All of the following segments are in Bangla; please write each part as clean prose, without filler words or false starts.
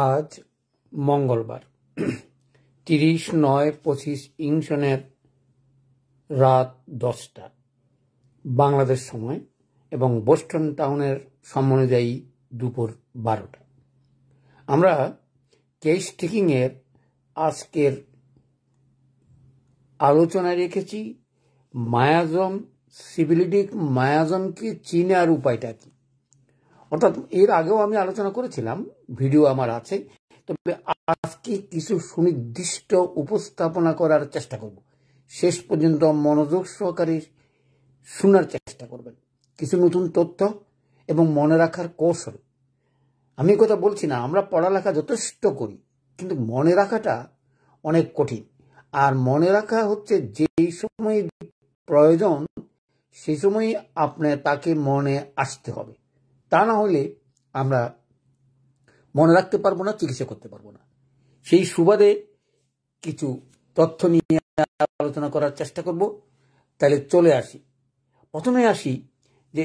আজ মঙ্গলবার 30/9/25 ইং সনের রাত 10টা বাংলাদেশ সময় এবং বোস্টন টাউনের সময় অনুযায়ী দুপুর 12টা। আমরা কেস টেকিং এর আজকের আলোচনায় রেখেছি মায়াজম, সিফিলিটিক মায়াজমকে চিনার উপায়টা কি। অর্থাৎ এর আগেও আমি আলোচনা করেছিলাম, ভিডিও আমার আছে, তবে আজকে কিছু সুনির্দিষ্ট উপস্থাপনা করার চেষ্টা করব। শেষ পর্যন্ত মনোযোগ সহকারে শোনার চেষ্টা করবেন। কিছু নতুন তথ্য এবং মনে রাখার কৌশল। আমি কথা বলছি না, আমরা পড়ালেখা যথেষ্ট করি, কিন্তু মনে রাখাটা অনেক কঠিন। আর মনে রাখা হচ্ছে যেই সময় প্রয়োজন সেই সময় আপনার তাকে মনে আসতে হবে। তা না হলে আমরা মনে রাখতে পারবো না, চিকিৎসা করতে পারবো না। সেই সুবাদে কিছু তথ্য নিয়ে আলোচনা করার চেষ্টা করব। তাহলে চলে আসি, প্রথমে আসি যে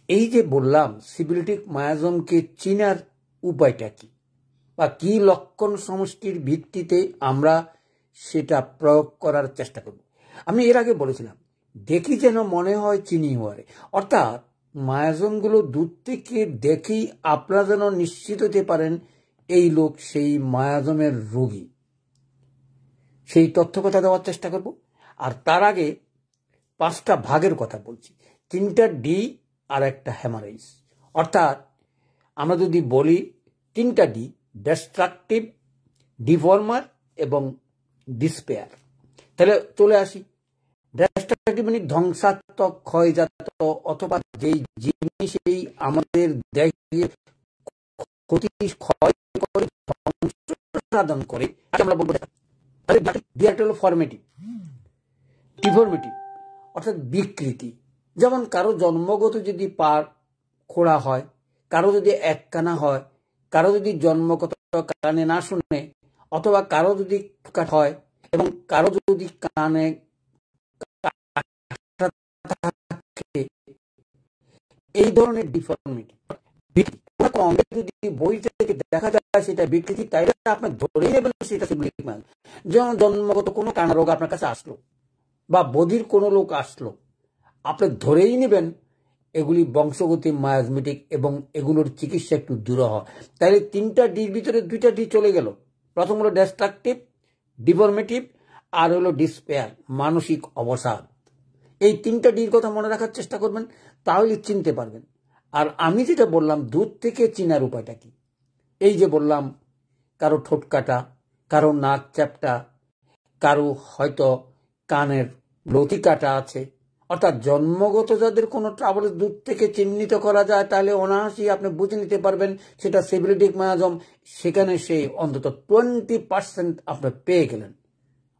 এই যে বললাম সিফিলিটিক মায়াজমকে চিনার উপায়টা কি, বা কি লক্ষণ সমষ্টির ভিত্তিতে আমরা সেটা প্রয়োগ করার চেষ্টা করব। আমি এর আগে বলেছিলাম দেখি যেন মনে হয় চিনি হওয়ারে, অর্থাৎ মায়াজমগুলো দূর থেকে দেখেই আপনারা যেন নিশ্চিত হতে পারেন এই লোক সেই মায়াজমের রোগী। সেই তথ্য কথা দেওয়ার চেষ্টা করব। আর তার আগে 5টা ভাগের কথা বলছি, 3টা ডি আর একটা হ্যামারেজ। অর্থাৎ আমরা যদি বলি 3টা ডি, ডিস্ট্রাকটিভ, ডিফর্মার এবং ডিসপেয়ার। তাহলে চলে আসি। ডিস্ট্রাকটিভ মানে ধ্বংসাত্মক, ক্ষয়জাত, অথবা যেই জিনিস এই আমাদের দেহে ক্ষতি, ক্ষয় করে, ধ্বংস সাধন করে, আমরা বলবো ফরমেটিভ। ডিফর্মিটি অর্থাৎ বিকৃতি। যেমন কারো জন্মগত যদি পা খোড়া হয়, কারো যদি এককানা হয়, কারো যদি জন্মগত কানে না শুনে, অথবা কারো যদি হয় এবং কারো যদি কানে এই ধরনের ডিফর্মিটি। অঙ্গে যদি বই থেকে দেখা যায় সেটা বিকৃতি, তাইলে আপনার ধরেই নেবেন সেটা সিফিলিটিক মায়াজম। যেমন জন্মগত কোনো কানা রোগ আপনার কাছে আসলো, বা বধির কোনো লোক আসলো, আপনি ধরেই নেবেন এগুলি বংশগতি মায়াজমেটিক এবং এগুলোর চিকিৎসা একটু দূরহ। তাহলে 3টা ডির ভিতরে 2টা ডি চলে গেল। প্রথম হলো ডিস্ট্রাকটিভ, ডিফর্মেটিভ, আর হলো ডিসপেয়ার, মানসিক অবসাদ। এই 3টা ডির কথা মনে রাখার চেষ্টা করবেন, তাহলে চিনতে পারবেন। আর আমি যেটা বললাম দূর থেকে চিনার উপায়টা কি, এই যে বললাম কারো ঠোঁট কাটা, কারো নাক চ্যাপটা, কারো হয়তো কানের লতি কাটা আছে, অর্থাৎ জন্মগত যাদের কোনো ট্রাবল দূর থেকে চিহ্নিত করা যায়, তাহলে অনায়াসই আপনি বুঝে নিতে পারবেন সেটা সিফিলিটিক মায়াজম। সেখানে সে অন্তত 20% আপনি পেয়ে গেলেন।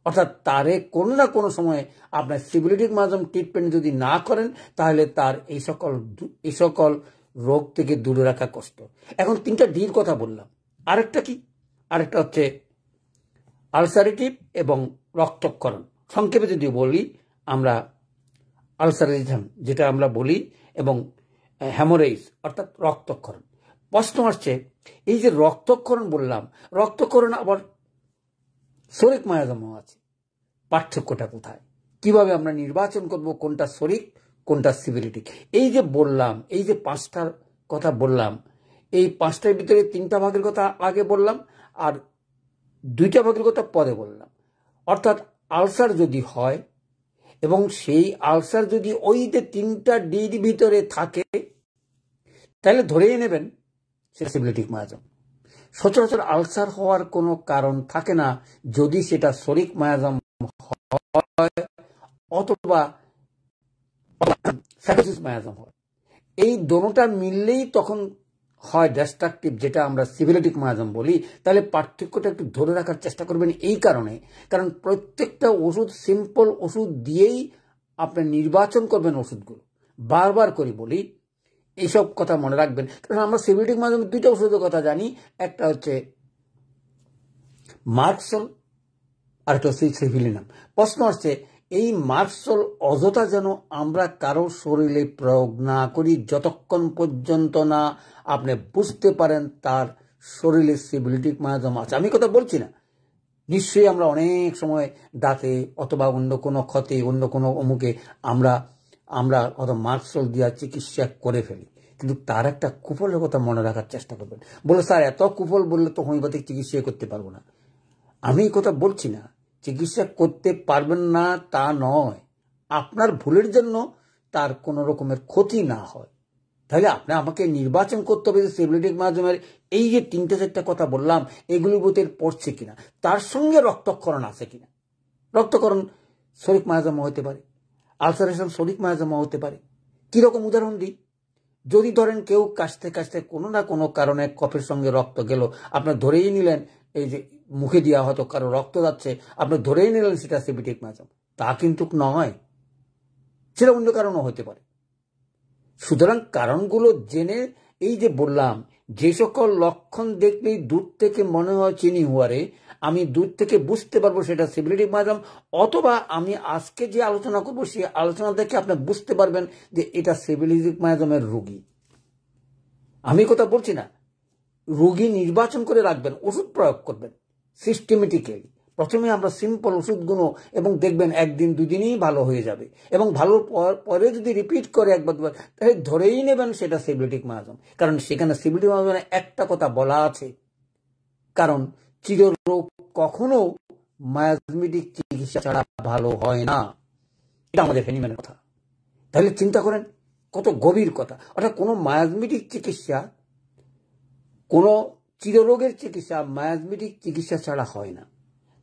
অর্থাৎ তারে কোনো না কোনো সময়ে আপনার সিফিলিটিক মায়াজম ট্রিটমেন্ট যদি না করেন, তাহলে তার এই সকল রোগ থেকে দূরে রাখা কষ্ট। এখন 3টা ডির কথা বললাম, আরেকটা কি? আরেকটা হচ্ছে আলসারেটিভ এবং রক্তক্ষরণ। সংক্ষেপে যদি বলি আমরা আলসারেশন যেটা আমরা বলি, এবং হ্যামোরেজ অর্থাৎ রক্তক্ষরণ। প্রশ্ন আসছে এই যে রক্তক্ষরণ বললাম, রক্তক্ষরণ আবার শরিক মায়াজমও আছে। পার্থক্যটা কোথায়? কিভাবে আমরা নির্বাচন করব কোনটা শরিক, কোনটা সিফিলিটিক? এই যে বললাম, এই যে 5টার কথা বললাম, এই 5টার ভিতরে 3টা ভাগের কথা আগে বললাম, আর 2টা ভাগের কথা পরে বললাম। অর্থাৎ আলসার যদি হয় এবং সেই আলসার যদি ওই যে 3টা ডির ভিতরে থাকে, তাহলে ধরেই নেবেন সেটা সিফিলিটিক মায়াজম। সচরাচর আলসার হওয়ার কোনো কারণ থাকে না যদি সেটা শরিক মায়াজম হয় অথবা সাইকোসিস মায়াজম হয়। এই দোনোটা মিললেই তখন হয় ডিস্ট্রাকটিভ, যেটা আমরা সিফিলিটিক মায়াজম বলি। তাহলে পার্থক্যটা একটু ধরে রাখার চেষ্টা করবেন এই কারণে, কারণ প্রত্যেকটা ওষুধ সিম্পল ওষুধ দিয়েই আপনি নির্বাচন করবেন ওষুধগুলো। বারবার করে বলি এইসব কথা মনে রাখবেন, কারণ আমরা সিফিলিটিক মায়াজম 2টা ওষুধের কথা জানি, একটা হচ্ছে মার্কসল আর একটা হচ্ছে সিফিলিনাম। প্রশ্ন আসছে এই মার্কসল অযথা যেন আমরা কারো শরীরে প্রয়োগ না করি যতক্ষণ পর্যন্ত না আপনি বুঝতে পারেন তার শরীরে সিবিলিটিক মায়াজম আছে। আমি কথা বলছি না, নিশ্চয়ই আমরা অনেক সময় দাঁতে অথবা অন্য কোনো ক্ষতে অন্য কোনো অমুকে আমরা আমরা অত মার্কসল দেওয়ার চিকিৎসা করে ফেলি, কিন্তু তার একটা কুফলের কথা মনে রাখার চেষ্টা করবেন। বলে স্যার এত কুফল বললে তো হোমিওপ্যাথিক চিকিৎসা করতে পারবো না। আমি এই কথা বলছি না চিকিৎসা করতে পারবেন না তা নয়, আপনার ভুলের জন্য তার কোনো রকমের ক্ষতি না হয়। তাহলে আপনি আমাকে নির্বাচন করতে হবে যে সিবিলিটিক মায়াজমের এই যে 3-4টা কথা বললাম এগুলির ভিতরে পড়ছে কিনা, তার সঙ্গে রক্তক্ষরণ আছে কিনা। রক্তক্ষরণ শরিক মায়াজমা হতে পারে, আলসারেশন শরিক মায়াজমা হতে পারে। কিরকম উদাহরণ দিই, যদি ধরেন কেউ কাশতে কাশতে কোনো না কোনো কারণে কফের সঙ্গে রক্ত গেল, আপনি ধরেই নিলেন এই যে মুখে দেওয়া হয়তো কারো রক্ত যাচ্ছে, আপনি ধরেই নিলেন সেটা সিবিলিটিক মায়াজম, তা কিন্তু নয়, সেটা অন্য কারণও হতে পারে। সুতরাং কারণগুলো জেনে, এই যে বললাম যে সকল লক্ষণ দেখলেই দূর থেকে মনে হয় চিনি হুয়ারে, আমি দূর থেকে বুঝতে পারবো সেটা সিবিলিটিক মায়াজম, অথবা আমি আজকে যে আলোচনা করবো সেই আলোচনা দেখে আপনি বুঝতে পারবেন যে এটা সিবিলিটিক মায়াজমের রোগী। আমি কথা বলছি না, রোগী নির্বাচন করে রাখবেন, ওষুধ প্রয়োগ করবেন সিস্টেমেটিক্যালি। প্রথমে আমরা সিম্পল ওষুধগুলো এবং দেখবেন 1-2 দিনেই ভালো হয়ে যাবে, এবং ভালোর পরে যদি রিপিট করে একবার দুবার তাহলে ধরেই নেবেন সেটা সিবিলিটিক মায়াজম। কারণ সেখানে সিবিলিটিক মায়াজমে একটা কথা বলা আছে, কারণ চিররোগ কখনো মায়াজমেটিক চিকিৎসা ছাড়া ভালো হয় না, এটা আমাদের ফেনিম্যানের কথা। তাহলে চিন্তা করেন কত গভীর কথা। অর্থাৎ কোনো মায়াজমেটিক চিকিৎসা, কোনো চিররোগের চিকিৎসা মায়াজমেটিক চিকিৎসা ছাড়া হয় না।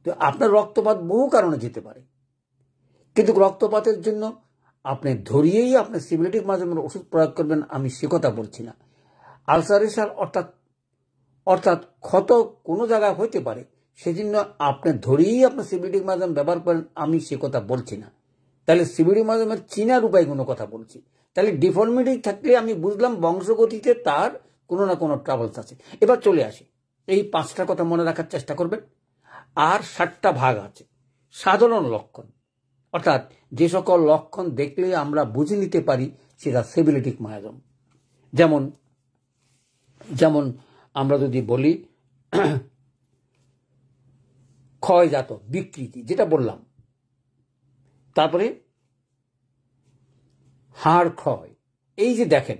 তো আপনার রক্তপাত বহু কারণে যেতে পারে, কিন্তু রক্তপাতের জন্য আপনি ধরিয়েই আপনি সিবিলিটিক মায়াজমের ওষুধ প্রয়োগ করবেন, আমি সে কথা বলছি না। আলসারেশন অর্থাৎ ক্ষত কোনো জায়গায় হইতে পারে, সেজন্য আপনি ধরিয়েই আপনি সিবিলিটিক মায়াজম ব্যবহার করেন, আমি সে কথা বলছি না। তাহলে সিবিলিটিক মায়াজমের চিনার উপায়গুলো কথা বলছি। তাহলে ডিফর্মিটি থাকলে আমি বুঝলাম বংশগতিতে তার কোনো না কোনো ট্রাবলস আছে। এবার চলে আসি, এই 5টা কথা মনে রাখার চেষ্টা করবেন। আর 7টা ভাগ আছে সাধারণ লক্ষণ, অর্থাৎ যে সকল লক্ষণ দেখলে আমরা বুঝে নিতে পারি সেটা সিবিলিটিক মায়াজম। যেমন আমরা যদি বলি ক্ষয়জাত বিকৃতি, যেটা বললাম, তারপরে হাড় ক্ষয়। এই যে দেখেন,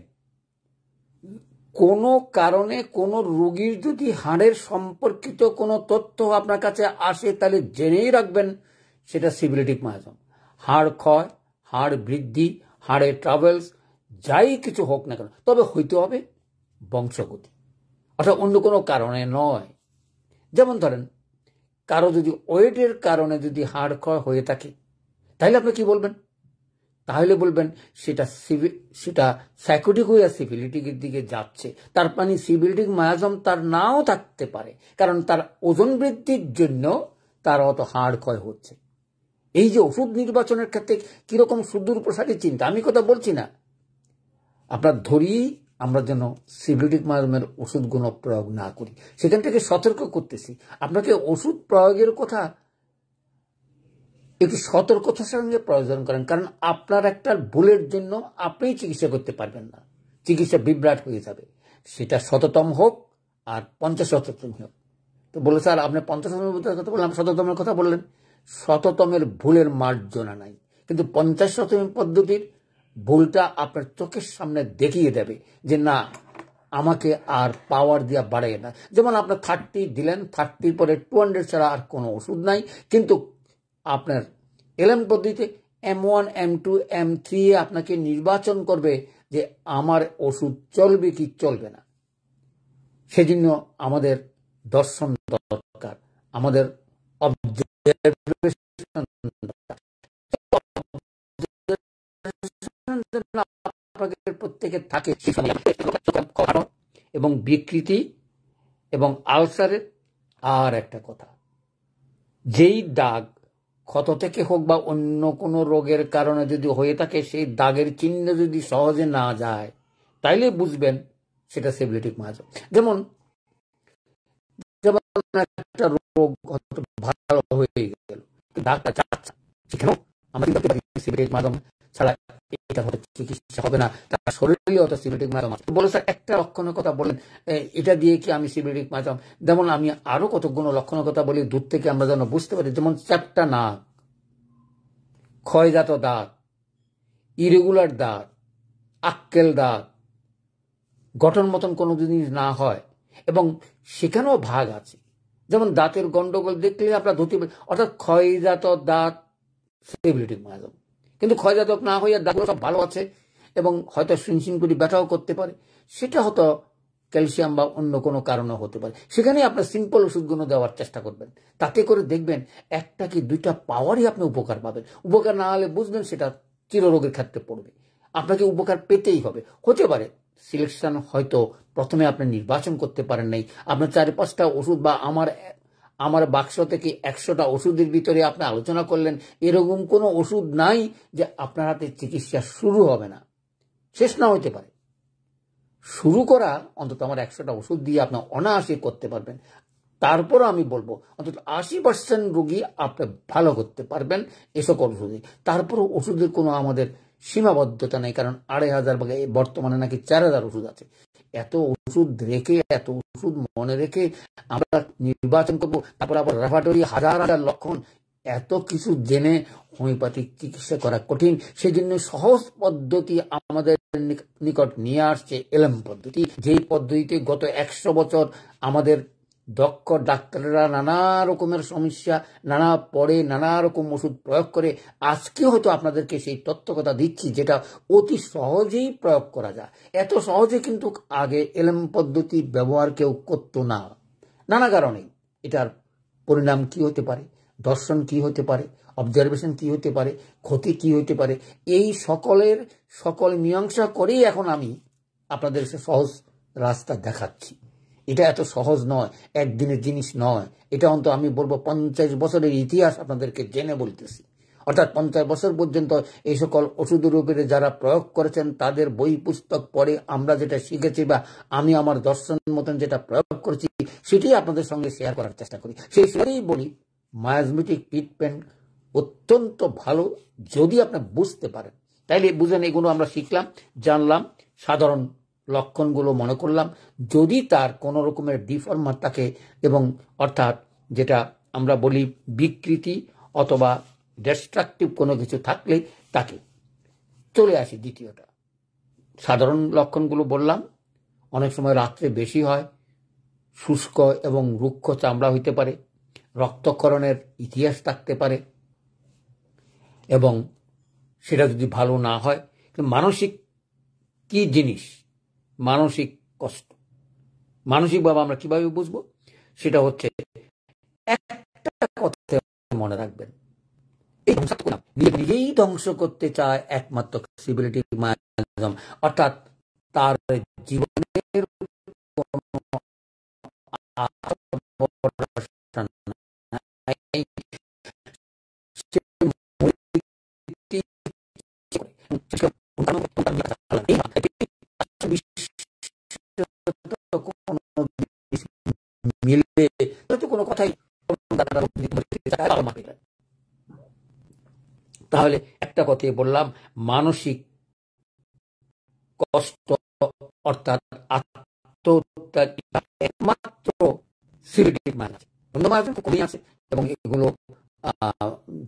কোনো কারণে কোনো রোগীর যদি হাড়ের সম্পর্কিত কোনো তথ্য আপনার কাছে আসে তাহলে জেনেই রাখবেন সেটা সিবিলিটিক মায়াজম। হাড় ক্ষয়, হাড় বৃদ্ধি, হাড়ের ট্রাভেলস, যাই কিছু হোক না কেন, তবে হইতে হবে বংশগতি, অর্থাৎ অন্য কোনো কারণে নয়। যেমন ধরেন কারো যদি ওয়েটের কারণে যদি হাড় ক্ষয় হয়ে থাকে, তাহলে আপনি কি বলবেন? তাহলে বলবেন সেটা সাইকোটিক হয়ে সিফিলিটিকের দিকে যাচ্ছে। তার মানে সিবিলিটিক মায়াজম তার নাও থাকতে পারে, কারণ তার ওজন বৃদ্ধির জন্য তার অত হাড় ক্ষয় হচ্ছে। এই যে ওষুধ নির্বাচনের ক্ষেত্রে কিরকম সুদূর প্রসারী চিন্তা, আমি কথা বলছি না, আপনার ধরিয়েই আমরা যেন সিবিলিটিক মায়াজমের ওষুধগুলো প্রয়োগ না করি, সেখান থেকে সতর্ক করতেছি। আপনাকে ওষুধ প্রয়োগের কথা একটু সতর্কতার সঙ্গে প্রয়োজন করেন, কারণ আপনার একটা ভুলের জন্য আপনিই চিকিৎসা করতে পারবেন না, চিকিৎসা বিভ্রাট হয়ে যাবে। সেটা 100তম হোক আর 50-শততম হোক। তো বলে স্যার আপনি 50তমের কথা বললাম, 100তমের কথা বললেন, 100তমের ভুলের মার্জনা নাই, কিন্তু 50-শতম পদ্ধতির ভুলটা আপনার চোখের সামনে দেখিয়ে দেবে যে না, আমাকে আর পাওয়ার দিয়া বাড়াই না। যেমন আপনার 30 দিলেন, 30 পরে 200 ছাড়া আর কোনো ওষুধ নাই, কিন্তু আপনার এলএম পদ্ধতিতে M1, M2, M3 আপনাকে নির্বাচন করবে যে আমার ওষুধ চলবে কি চলবে না। সেজন্য আমাদের দর্শন দরকার, আমাদের অবজারভেশন প্রত্যেকের থাকে এবং বিকৃতি এবং আলসারের। আর একটা কথা, যেই দাগ ক্ষত থেকে হোক বা অন্য কোনো রোগের কারণে যদি হয়ে থাকে, সেই দাগের চিহ্ন যদি সহজে না যায় তাইলে বুঝবেন সেটা সিবিলিটিক মায়াজম। যেমন একটা রোগ ভালো হয়ে গেল, দাগটা যাচ্ছে, সেখানেও আমরা সিবিলিটিক মায়াজম ছাড়া এটা হয়তো চিকিৎসা হবে না, তার শরীরে হয়তো সিবিলিটিক মায়াজম আছে। বলে স্যার একটা লক্ষণের কথা বললেন, এটা দিয়ে কি আমি সিবিলিটিক মায়াজম? যেমন আমি আরো কতগুলো লক্ষণের কথা বলি দূর থেকে আমরা যেন বুঝতে পারি। যেমন চ্যাপ্টা নাক, ক্ষয়জাত দাঁত, ইরেগুলার দাঁত, আক্কেল দাঁত, গঠন মতন কোনো জিনিস না হয় এবং সেখানেও ভাগ আছে। যেমন দাঁতের গন্ডগোল দেখলে আপনার ধরতে পারেন, অর্থাৎ ক্ষয়জাত দাঁত সিবিলিটিক মায়াজম। কিন্তু ক্ষয়জাত না হইয়া দাঁতগুলো সব ভালো আছে এবং হয়তো সিনসিন করে ব্যথাও করতে পারে, সেটা হয়তো ক্যালসিয়াম বা অন্য কোনো কারণে হতে পারে। সেখানে আপনার সিম্পল ওষুধগুলো দেওয়ার চেষ্টা করবেন, তাতে করে দেখবেন একটা কি দুইটা পাওয়ারই আপনি উপকার পাবেন। উপকার না হলে বুঝবেন সেটা চিররোগের ক্ষেত্রে পড়বে, আপনাকে উপকার পেতেই হবে। হতে পারে সিলেকশন হয়তো প্রথমে আপনি নির্বাচন করতে পারেন নাই, আপনার 4-5টা ওষুধ বা আমার বাক্স থেকে 100টা ওষুধের ভিতরে আপনি আলোচনা করলেন, এরকম কোনো ওষুধ নাই যে আপনার হাতে চিকিৎসা শুরু হবে না, শেষ না হইতে পারে। শুরু করা অন্তত আমার 100টা ওষুধ দিয়ে আপনি অনায়াসে করতে পারবেন। তারপরও আমি বলবো অন্তত 80% রোগী আপনি ভালো করতে পারবেন এ সকল ওষুধে। তারপরও ওষুধের কোনো আমাদের সীমাবদ্ধতা নেই, কারণ 2500 ভাগে বর্তমানে নাকি 4000 ওষুধ আছে। এত ওষুধ রেখে, এত ওষুধ মনে রেখে আমরা নির্বাচন করবো, তারপর আবার রেপার্টরি হাজার হাজার লক্ষণ, এত কিছু জেনে হোমিওপ্যাথিক চিকিৎসা করা কঠিন। সেই জন্য সহজ পদ্ধতি আমাদের নিকট নিয়ে আসছে এলএম পদ্ধতি, যেই পদ্ধতিতে গত 100 বছর আমাদের দক্ষ ডাক্তাররা নানা রকমের সমস্যা, নানা রকম ওষুধ প্রয়োগ করে আজকে হয়তো আপনাদেরকে সেই তথ্য কথা দিচ্ছি যেটা অতি সহজেই প্রয়োগ করা যায়। এত সহজে কিন্তু আগে এলএম পদ্ধতি ব্যবহার কেউ করতো না, নানা কারণে। এটার পরিণাম কি হতে পারে, দর্শন কি হতে পারে, অবজারভেশন কি হতে পারে, ক্ষতি কি হতে পারে, এই সকল মীমাংসা করেই এখন আমি আপনাদের সহজ রাস্তা দেখাচ্ছি। এটা এত সহজ নয়, একদিনের জিনিস নয়। এটা অন্তত আমি বলবো 50 বছরের ইতিহাস আপনাদেরকে জেনে বলতেছি। অর্থাৎ 50 বছর পর্যন্ত এই সকল ওষুধের উপরে যারা প্রয়োগ করেছেন তাদের বই পুস্তক পড়ে আমরা যেটা শিখেছি বা আমি আমার দর্শন মতন যেটা প্রয়োগ করেছি সেটাই আপনাদের সঙ্গে শেয়ার করার চেষ্টা করি। সেই সুরেই বলি মায়াজমেটিক ট্রিটমেন্ট অত্যন্ত ভালো যদি আপনি বুঝতে পারেন। তাইলে বুঝেন, এগুলো আমরা শিখলাম, জানলাম, সাধারণ লক্ষণগুলো মনে করলাম। যদি তার কোনো রকমের ডিফর্মার থাকে এবং অর্থাৎ যেটা আমরা বলি বিকৃতি অথবা ডিস্ট্রাকটিভ কোনো কিছু থাকলে তাকে চলে আসি। দ্বিতীয়টা সাধারণ লক্ষণগুলো বললাম, অনেক সময় রাত্রে বেশি হয়, শুষ্ক এবং রুক্ষ চামড়া হইতে পারে, রক্তক্ষরণের ইতিহাস থাকতে পারে এবং সেটা যদি ভালো না হয়। মানসিক কি জিনিস, মানসিক কষ্ট, মানসিকভাবে আমরা কিভাবে বুঝবো, সেটা হচ্ছে একটা কথা মনে রাখবেন, নিজেই ধ্বংস করতে চায় একমাত্র সিবিলিটি মায়াজম, অর্থাৎ তার জীবনের মিলবে কোনো কথাই। তাহলে একটা কথাই বললাম, মানসিক কষ্ট অর্থাৎ আত্মহত্যা একমাত্র সিবিলিটি মায়াজম কমে আছে এবং এগুলো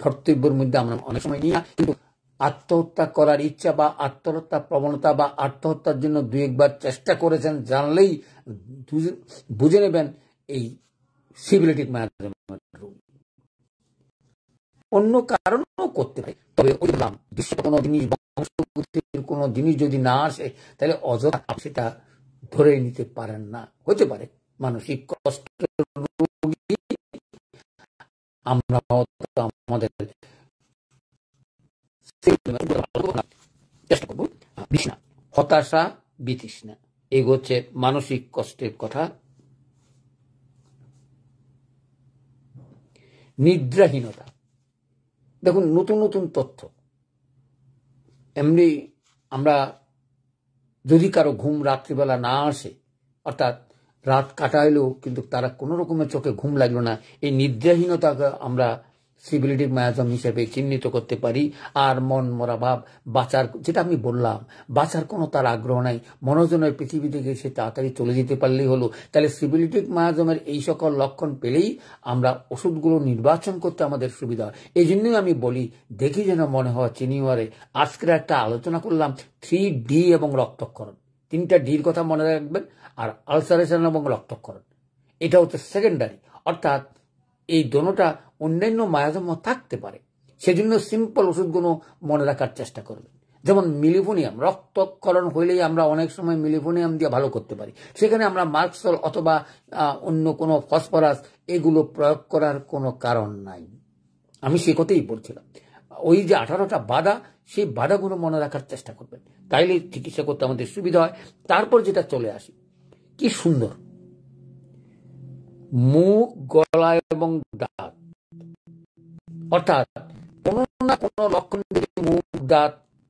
ধর্তব্যের মধ্যে আমরা অনেক সময় নিই না। কিন্তু আত্মহত্যা করার ইচ্ছা বা আত্মহত্যা প্রবণতা বা আত্মহত্যার জন্য 2-1 বার চেষ্টা করেছেন জানলেই বুঝে নেবেন এই সিবিলিটিক মায়াজম রোগী। অন্য কারণও করতে পারে, তবে ওই বললাম দৃশ্য কোনো জিনিস, বংশগতির কোনো জিনিস যদি না আসে তাহলে অযথা সেটা ধরে নিতে পারেন না। হতে পারে মানসিক কষ্টের রোগী, আমরা আমাদের চেষ্টা করবো। বিতৃষ্ণা, হতাশা, বিতৃষ্ণা, এগোচ্ছে মানসিক কষ্টের কথা। নিদ্রাহীনতা, দেখুন নতুন নতুন তথ্য। এমনি আমরা যদি কারো ঘুম রাত্রিবেলা না আসে, অর্থাৎ রাত কাটাইলেও কিন্তু তারা কোনো রকমের চোখে ঘুম লাগলো না, এই নিদ্রাহীনতাকে আমরা সিবিলিটিক মায়াজম হিসেবে চিহ্নিত করতে পারি। আর মন মরা ভাব, বাঁচার, যেটা আমি বললাম, বাঁচার কোনো তার আগ্রহ নাই, মনোজনের পৃথিবী থেকে সে তাড়াতাড়ি চলে যেতে পারলেই হলো। তাহলে সিবিলিটিক মায়াজমের এই সকল লক্ষণ পেলেই আমরা ওষুধগুলো নির্বাচন করতে আমাদের সুবিধা হয়। এই জন্যই আমি বলি, দেখি যেন মনে হয় চিনিওয়ারে আজকের একটা আলোচনা করলাম 3D এবং রক্তক্ষরণ, 3টা ডির কথা মনে রাখবেন। আর আলসারেশন এবং রক্তক্ষরণ এটা হচ্ছে সেকেন্ডারি, অর্থাৎ এই দোনোটা অন্যান্য মায়াজম থাকতে পারে, সেজন্য সিম্পল ওষুধগুলো মনে রাখার চেষ্টা করবেন। যেমন মিলিফোনিয়াম, রক্তক্ষরণ হইলেই আমরা অনেক সময় মিলিফোনিয়াম দিয়ে ভালো করতে পারি, সেখানে আমরা মার্কসল অথবা অন্য কোনো ফসফরাস এগুলো প্রয়োগ করার কোনো কারণ নাই। আমি সে কথাই বলছিলাম, ওই যে 18টা বাধা, সেই বাধাগুলো মনে রাখার চেষ্টা করবেন, তাইলে চিকিৎসা করতে আমাদের সুবিধা হয়। তারপর যেটা চলে আসি, কি সুন্দর মুখ, গলা এবং দাঁত, অর্থাৎ কোনো না কোনো লক্ষণ দেখে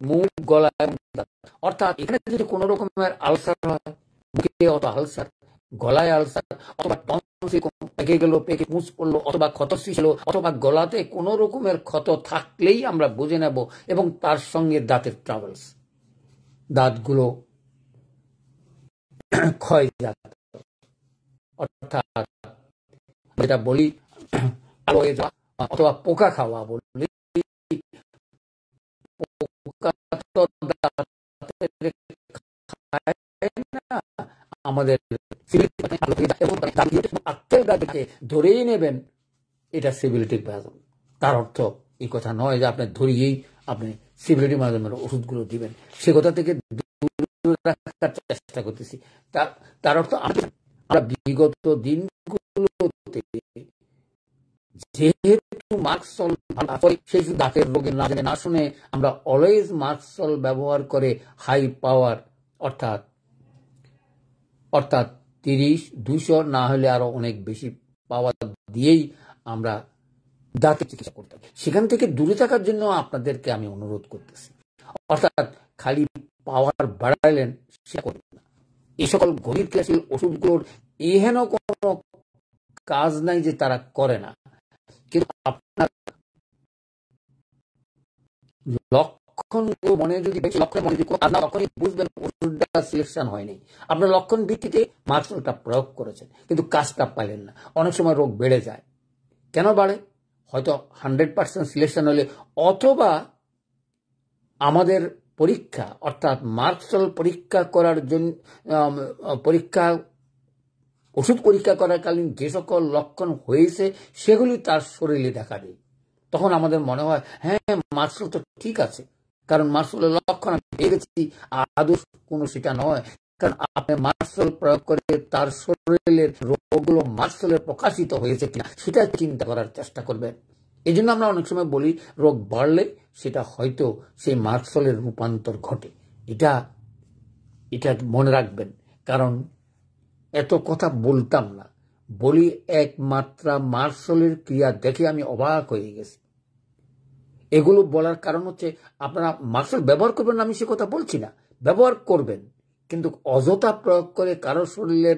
মুখ, গলা এবং দাঁত, অর্থাৎ এখানে যদি কোনো রকমের আলসার হয়, মুখে অত আলসার, গলায় আলসার, অথবা টনসিল পেকে গেল, পেকে মুছ পড়লো, অথবা ক্ষত ছিল, অথবা গলাতে কোনো রকমের ক্ষত থাকলেই আমরা বুঝে নেব। এবং তার সঙ্গে দাঁতের ট্রাভেলস, দাঁতগুলো ক্ষয় যাত, অর্থাৎ যেটা বলি অথবা পোকা খাওয়া বলি, আমাদের ধরেই নেবেন এটা সিবিলিটিক মায়াজম। তার অর্থ এই কথা নয় যে আপনি ধরিয়েই আপনি সিবিলিটিক মায়াজমের ওষুধগুলো দিবেন, সে কথা থেকে দূরে রাখার চেষ্টা করতেছি। তার অর্থ আমরা বিগত দিনগুলোতে যেহেতু মার্কসল সেই দাঁতের রোগে না জেনে না শুনে আমরা অলওয়েজ মার্কসল ব্যবহার করে হাই পাওয়ার, অর্থাৎ 30, 200 না হলে আরো অনেক বেশি পাওয়ার দিয়েই আমরা দাঁতের চিকিৎসা করতে হবে। সেখান থেকে দূরে থাকার জন্য আপনাদেরকে আমি অনুরোধ করতেছি, অর্থাৎ খালি পাওয়ার বাড়াইলেন সেটা করবেন না। এই সকল গভীর ক্রিয়াশীল ওষুধগুলোর এহেন কোনো কাজ নাই যে তারা করে না, কিন্তু আপনার লক্ষণ মনে যদি লক্ষণই বুঝবেন ওষুধটা সিলেকশন হয়নি, আপনার লক্ষণ ভিত্তিতে মার্কসলটা প্রয়োগ করেছেন কিন্তু কাজটা পাইলেন না। অনেক সময় রোগ বেড়ে যায়, কেন বাড়ে? হয়তো 100% সিলেকশন হলে, অথবা আমাদের পরীক্ষা, অর্থাৎ মার্কসল পরীক্ষা করার জন্য ওষুধ পরীক্ষা করাকালীন যে সকল লক্ষণ হয়েছে সেগুলি তার শরীরে দেখা দেয়। তখন আমাদের মনে হয় হ্যাঁ, মার্কসল তো ঠিক আছে, কারণ মার্কসলের লক্ষণ আমি পেয়ে গেছি। আদৌ কোনো সেটা নয়, কারণ আপনি মার্কসল প্রয়োগ করে তার শরীরের রোগগুলো মার্কসলের প্রকাশিত হয়েছে কিনা সেটা চিন্তা করার চেষ্টা করবেন। এই জন্য আমরা অনেক সময় বলি রোগ বাড়লে সেটা হয়তো সেই মার্কসলের রূপান্তর ঘটে। এটা মনে রাখবেন, কারণ এত কথা বলতাম না, বলি একমাত্র মার্কসলের ক্রিয়া দেখে আমি অবাক হয়ে গেছি। এগুলো বলার কারণ হচ্ছে আপনারা মার্কসল ব্যবহার করবেন না, আমি সে কথা বলছি না, ব্যবহার করবেন, কিন্তু অযথা প্রয়োগ করে কারো শরীরের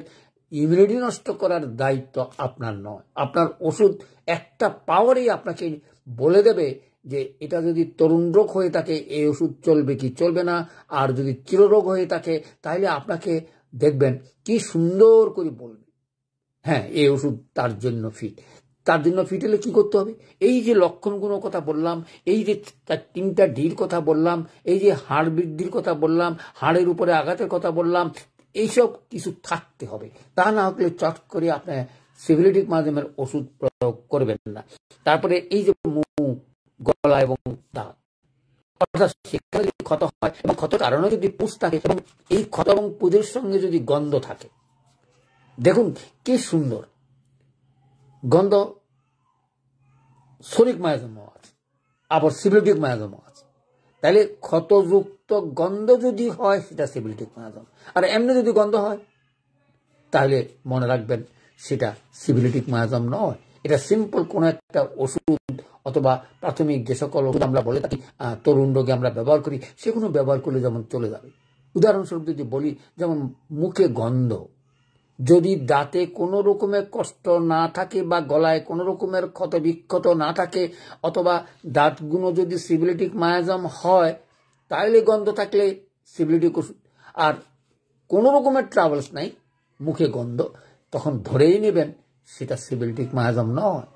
ইমিউনিটি নষ্ট করার দায়িত্ব আপনার নয়। আপনার ওষুধ একটা পাওয়ারেই আপনাকে বলে দেবে যে এটা যদি তরুণ রোগ হয়ে থাকে এই ওষুধ চলবে কি চলবে না, আর যদি চিররোগ হয়ে থাকে তাহলে আপনাকে দেখবেন কি সুন্দর করে বলবে হ্যাঁ এই ওষুধ তার জন্য ফিট। তার জন্য ফিট হলে কি করতে হবে? এই যে লক্ষণগুলোর কথা বললাম, এই যে 3টা ডির কথা বললাম, এই যে হাড় বৃদ্ধির কথা বললাম, হাড়ের উপরে আঘাতের কথা বললাম, এইসব কিছু থাকতে হবে। তা না হলে চট করে আপনি সিবিলিটিক মাধ্যমের ওষুধ প্রয়োগ করবেন না। তারপরে এই যে মুখ, গলা এবং দাঁত, অর্থাৎ সেখানে যদি ক্ষত হয় এবং ক্ষত কারণে যদি পুঁজ থাকে এবং এই ক্ষত এবং পুঁজের সঙ্গে যদি গন্ধ থাকে, দেখুন কি সুন্দর গন্ধ। সরিক মায়াজম আছে, আবার সিবিলিটিক মায়াজম আছে। তাহলে ক্ষতযুক্ত গন্ধ যদি হয় সেটা সিবিলিটিক মায়াজম, আর এমনি যদি গন্ধ হয় তাহলে মনে রাখবেন সেটা সিবিলিটিক মায়াজম নয়। এটা সিম্পল কোনো একটা ওষুধ অথবা প্রাথমিক যে সকল ওষুধ আমরা বলে থাকি তরুণ রোগে আমরা ব্যবহার করি, সেগুলো ব্যবহার করলে যেমন চলে যাবে। উদাহরণস্বরূপ যদি বলি, যেমন মুখে গন্ধ, যদি দাঁতে কোনো রকমের কষ্ট না থাকে বা গলায় কোনো রকমের ক্ষত বিক্ষত না থাকে অথবা দাঁতগুলো যদি সিবিলিটিক মায়াজম হয় তাহলে গন্ধ থাকলে সিবিলিটিক ওষুধ। আর কোনো রকমের ট্রাভেলস নাই, মুখে গন্ধ, তখন ধরেই নেবেন সেটা সিবিলিটিক মায়াজম নয়।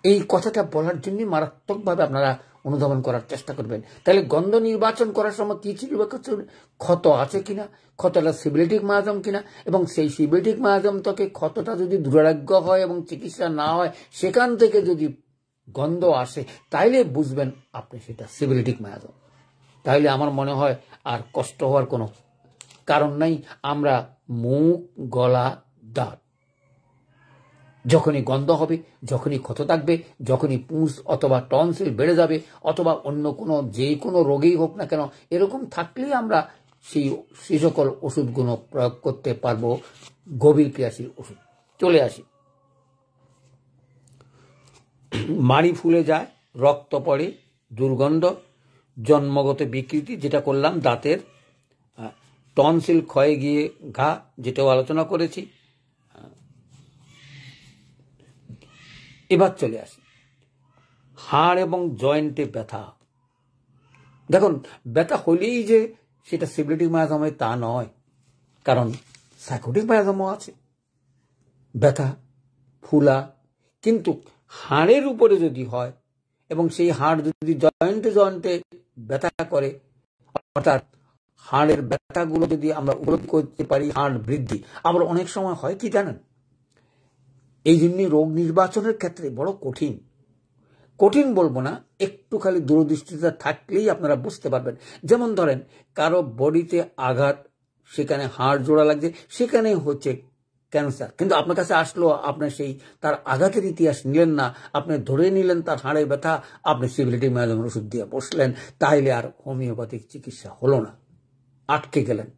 এই কথাটা বলার জন্য মারাত্মকভাবে আপনারা অনুধাবন করার চেষ্টা করবেন। তাহলে গন্ধ নির্বাচন করার সময় কি নির্বাচন করবেন? ক্ষত আছে কিনা, ক্ষতটা সিবিলিটিক মায়াজম কিনা, এবং সেই সিবিলিটিক মায়াজম থেকে ক্ষতটা যদি দুরারোগ্য হয় এবং চিকিৎসা না হয় সেখান থেকে যদি গন্ধ আসে তাইলে বুঝবেন আপনি সেটা সিবিলিটিক মায়াজম। তাহলে আমার মনে হয় আর কষ্ট হওয়ার কোনো কারণ নাই। আমরা মুখ, গলা, দাঁত যখনই গন্ধ হবে, যখনই ক্ষত থাকবে, যখনই পুঁজ অথবা টনসিল বেড়ে যাবে অথবা অন্য কোনো যে কোনো রোগেই হোক না কেন, এরকম থাকলেই আমরা সেই সকল ওষুধগুলো প্রয়োগ করতে পারবো, গভীর ক্রিয়াশীল ওষুধ। চলে আসি, মাড়ি ফুলে যায়, রক্ত পড়ে, দুর্গন্ধ, জন্মগত বিকৃতি যেটা করলাম দাঁতের, টনসিল ক্ষয়ে গিয়ে ঘা যেটাও আলোচনা করেছি। এবার চলে আসি হাড় এবং জয়েন্টে ব্যথা। দেখুন, ব্যথা হলেই যে সেটা সিবিলিটিক মায়াজম হয় তা নয়, কারণ সাইকোটিক মায়াজমও আছে। ব্যথা ফুলা কিন্তু হাড়ের উপরে যদি হয় এবং সেই হাড় যদি জয়েন্টে জয়েন্টে ব্যথা করে, অর্থাৎ হাড়ের ব্যথাগুলো যদি আমরা উপলব্ধি করতে পারি, হাড় বৃদ্ধি। আবার অনেক সময় হয় কি জানেন, এই জন্য রোগ নির্বাচনের ক্ষেত্রে বড় কঠিন বলবো না, একটু খালি দূরদৃষ্টিতা থাকলেই আপনারা বুঝতে পারবেন। যেমন ধরেন কারো বডিতে আঘাত, সেখানে হাড় জোড়া লাগছে, সেখানে হচ্ছে ক্যান্সার, কিন্তু আপনার কাছে আসলো, আপনার সেই তার আঘাতের ইতিহাস নিলেন না, আপনি ধরে নিলেন তার হাড়ের ব্যথা, আপনি সিবিলিটিক মায়াজমের ওষুধ দিয়ে বসলেন, তাইলে আর হোমিওপ্যাথিক চিকিৎসা হলো না, আটকে গেলেন।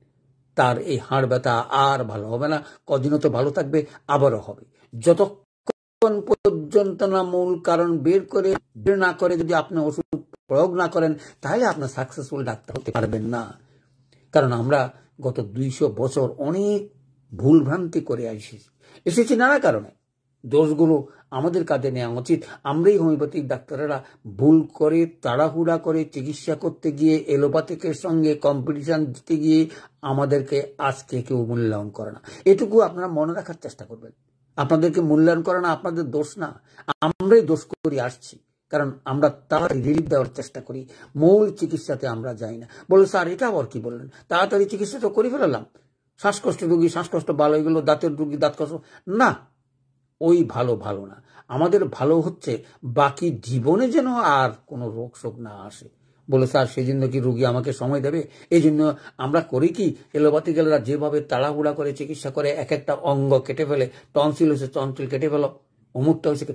তার এই হাড় ব্যথা আর ভালো হবে না, কদিনও তো ভালো থাকবে, আবারও হবে। যতক্ষণ পর্যন্ত না মূল কারণ বের না করে যদি আপনি ওষুধ প্রয়োগ না করেন, তাহলে আপনার সাকসেসফুল ডাক্তার হতে পারবেন না। কারণ আমরা গত 200 বছর অনেক ভুলভ্রান্তি করে এসেছি নানা কারণে। দোষগুলো আমাদের কাঁধে নেওয়া উচিত। আমরাই হোমিওপ্যাথিক ডাক্তারেরা ভুল করে, তাড়াহুড়া করে চিকিৎসা করতে গিয়ে, এলোপ্যাথিকের সঙ্গে কম্পিটিশন দিতে গিয়ে আমাদেরকে আজকে কেউ মূল্যায়ন করে না। এটুকু আপনারা মনে রাখার চেষ্টা করবেন। আপনাদেরকে মূল্যায়ন করে না আপনাদের দোষ না, আমরাই দোষ করে আসছি। কারণ আমরা তাড়াতাড়ি রিলিফ দেওয়ার চেষ্টা করি, মূল চিকিৎসাতে আমরা যাই না। বলে স্যার এটা আবার কি বললেন, তাড়াতাড়ি চিকিৎসা তো করে ফেলাম, শ্বাসকষ্ট রোগী শ্বাসকষ্ট ভালো হয়ে গেল, দাঁতের রোগী দাঁত কষ্ট না, ওই ভালো না। আমাদের ভালো হচ্ছে বাকি জীবনে যেন আর কোনো রোগ শোক না আসে। বলে স্যার সেই জন্য কি রোগী আমাকে সময় দেবে? এই জন্য আমরা করি কি, এলোপ্যাথিক্যালরা যেভাবে তাড়াহুড়া করে চিকিৎসা করে, এক একটা অঙ্গ কেটে ফেলে, টনসিল হয়েছে টনসিল কেটে ফেলো, অমুকটা হয়েছে,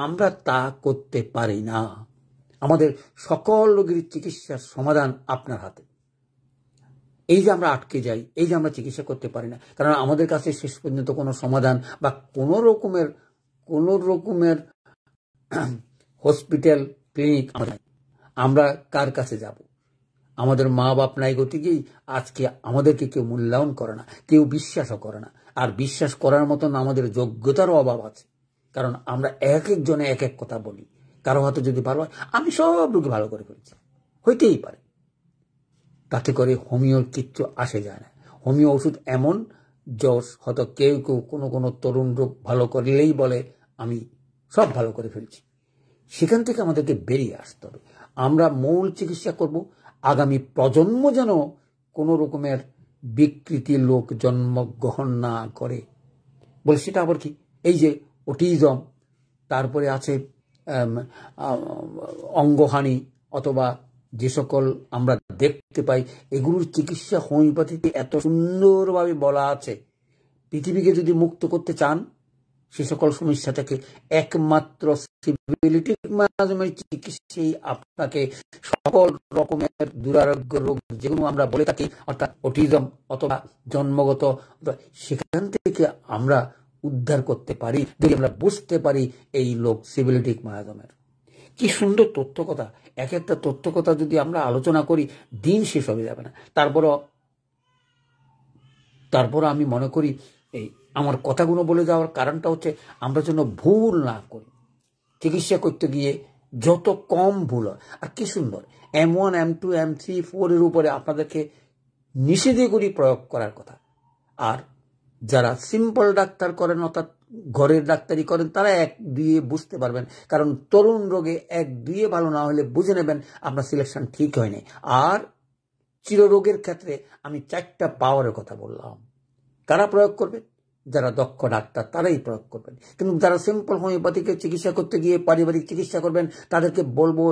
আমরা তা করতে পারি না। আমাদের সকল রোগীর চিকিৎসার সমাধান আপনার হাতে। এই যে আমরা আটকে যাই, এই যে আমরা চিকিৎসা করতে পারি না, কারণ আমাদের কাছে শেষ পর্যন্ত কোনো সমাধান বা কোনো রকমের হসপিটাল ক্লিনিক আমরা কার কাছে যাব? আমাদের মা বাপ নাই গতিকেই আজকে আমাদেরকে কেউ মূল্যায়ন করে না, কেউ বিশ্বাসও করে না। আর বিশ্বাস করার মতন আমাদের যোগ্যতারও অভাব আছে, কারণ আমরা এক একজনে এক এক কথা বলি। কারো হাতে যদি ভালো হয়, আমি সব রোগী ভালো করে ফেলছি, হইতেই পারে, তাতে করে হোমিওর কিচ্ছু আসে যায় না। হোমিও ওষুধ এমন জোশ, হয়তো কেউ কোনো তরুণ রোগ ভালো করলেই বলে আমি সব ভালো করে ফেলছি। সেখান থেকে আমাদেরকে বেরিয়ে আসতে হবে। আমরা মূল চিকিৎসা করব, আগামী প্রজন্ম যেন কোনো রকমের বিকৃতি লোক জন্মগ্রহণ না করে। বলে সেটা আবার কি, এই যে অটিজম, তারপরে আছে অঙ্গহানি, অথবা যে সকল আমরা দেখতে পাই, এগুলোর চিকিৎসা হোমিওপ্যাথিতে এত সুন্দরভাবে বলা আছে। পৃথিবীকে যদি মুক্ত করতে চান সে সকল সমস্যা থেকে, একমাত্র সিবিলিটিক মায়াজমের চিকিৎসাই আপনাকে সকল রকমের দুরারোগ্য রোগ যেগুলো আমরা বলে থাকি, অর্থাৎ অটিজম অথবা জন্মগত, সেখান থেকে আমরা উদ্ধার করতে পারি যদি আমরা বুঝতে পারি এই লোক সিবিলিটিক মায়াজমের। কি সুন্দর তথ্য কথা, এক একটা তথ্য কথা যদি আমরা আলোচনা করি দিন শেষ হয়ে যাবে না। তারপর আমি মনে করি এই আমার কথাগুলো বলে যাওয়ার কারণটা হচ্ছে আমরা যেন ভুল না করি, চিকিৎসা করতে গিয়ে যত কম ভুল হয়। আর কি সুন্দর M1 M2 M3 4 এর উপরে আপনাদেরকে নিষেধাজ্ঞা প্রয়োগ করার কথা। আর যারা সিম্পল ডাক্তার করেন অর্থাৎ ঘরের ডাক্তারি করেন তারা 1-2 বুঝতে পারবেন, কারণ তরুণ রোগে 1-2 ভালো না হলে বুঝে নেবেন আপনার সিলেকশন ঠিক হয়নি। আর চিররোগের ক্ষেত্রে আমি 4টা পাওয়ারের কথা বললাম। কারা প্রয়োগ করবেন? যারা দক্ষ ডাক্তার তারাই প্রয়োগ করবেন। কিন্তু যারা সিম্পল হোমিওপ্যাথিকে চিকিৎসা করতে গিয়ে পারিবারিক চিকিৎসা করবেন তাদেরকে বলবো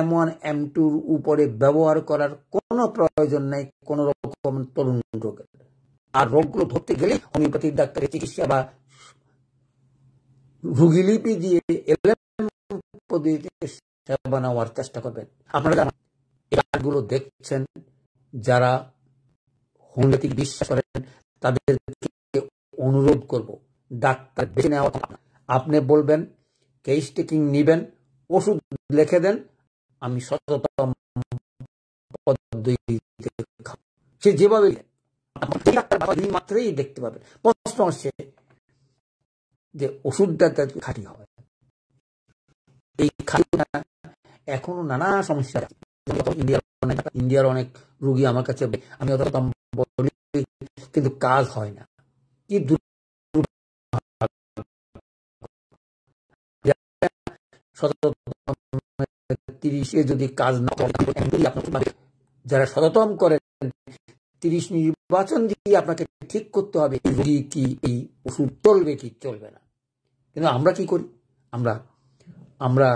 M1 M2 উপরে ব্যবহার করার কোনো প্রয়োজন নেই কোনো রকম তরুণ রোগের। আর রোগগুলো ধরতে গেলে হোমিওপ্যাথিক ডাক্তারের চিকিৎসা বা রোগীলিপি দিয়ে পদ্ধতিতে সেবা নেওয়ার চেষ্টা করবেন। আপনারা গুলো দেখছেন যারা হোমিওপ্যাথিক বিশ্বাস করেন তাদেরকে অনুরোধ করব ডাক্তার বেছে নেওয়া। আপনি বলবেন কেস টেকিং নিবেন, ওষুধ লিখে দেন, আমি সচেতন পদ্ধতিতে খাবো। সে যেভাবে মাত্রই দেখতে পাবেন। প্রশ্ন আসছে যে ওষুধটা খাঁটি হবে। এই খাঁটিটা এখনো নানা সমস্যা। ইন্ডিয়ার অনেক রোগী আমার কাছে আমি বলি কিন্তু কাজ হয় না। কি যদি কাজ না করে যারা সততম করেন 30 নির্বাচন দিয়ে আপনাকে ঠিক করতে হবে রোগী কি এই ওষুধ চলবে কি চলবে না। কিন্তু আমরা কি করি? আমরা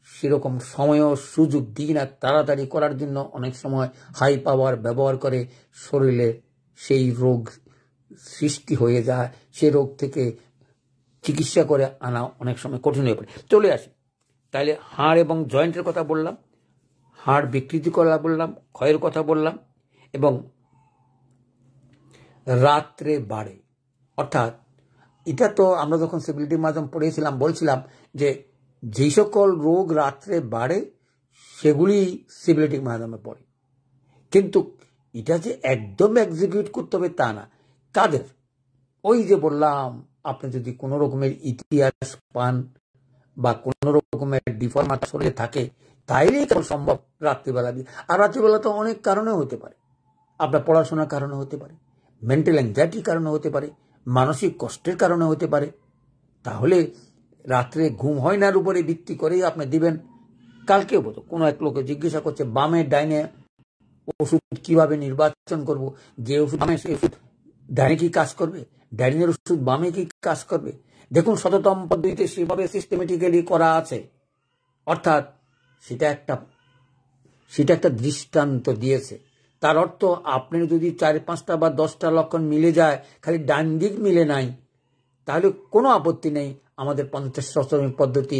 সেরকম সময় সুযোগ দিই না। তাড়াতাড়ি করার জন্য অনেক সময় হাই পাওয়ার ব্যবহার করে শরীরে সেই রোগ সৃষ্টি হয়ে যায়। সে রোগ থেকে চিকিৎসা করে আনা অনেক সময় কঠিন হয়ে পড়ে। চলে আসি তাহলে হাড় এবং জয়েন্টের কথা বললাম, হাড় বিকৃতি কথা বললাম, ক্ষয়ের কথা বললাম, এবং রাত্রে বাড়ে। অর্থাৎ এটা তো আমরা যখন সিভিলিটির মাধ্যমে পড়েছিলাম বলছিলাম যে যেই সকল রোগ রাত্রে বাড়ে সেগুলি সিভিলিটির মাধ্যমে পড়ে। কিন্তু এটা যে একদম এক্সিকিউট করতে হবে তা না। কাদের? ওই যে বললাম আপনি যদি কোনো রকমের ইতিহাস পান বা কোনো রকমের ডিফর্মার শরীরে থাকে তাইলেই কেবল সম্ভব রাত্রিবেলা দিয়ে। আর রাত্রিবেলা তো অনেক কারণে হতে পারে। আপনার পড়াশোনার কারণে হতে পারে, মেন্টাল অ্যাংজাইটির কারণে হতে পারে, মানসিক কষ্টের কারণে হতে পারে। তাহলে রাত্রে ঘুম হয় নার উপরে ভিত্তি করেই আপনি দিবেন। কালকেও বলতো কোনো এক লোকে জিজ্ঞাসা করছে বামে ডাইনে ওষুধ কিভাবে নির্বাচন করব, যে ওষুধ বামে সেই ওষুধ ডাইনে কি কাজ করবে, ডাইনের ওষুধ বামে কি কাজ করবে। দেখুন শততম পদ্ধতিতে সেভাবে সিস্টেমেটিক্যালি করা আছে। অর্থাৎ সেটা একটা দৃষ্টান্ত দিয়েছে। তার অর্থ আপনি যদি 4-5টা বা 10টা লক্ষণ মিলে যায়, খালি ডান দিক মিলে নাই, তাহলে কোনো আপত্তি নেই। আমাদের 50 পদ্ধতি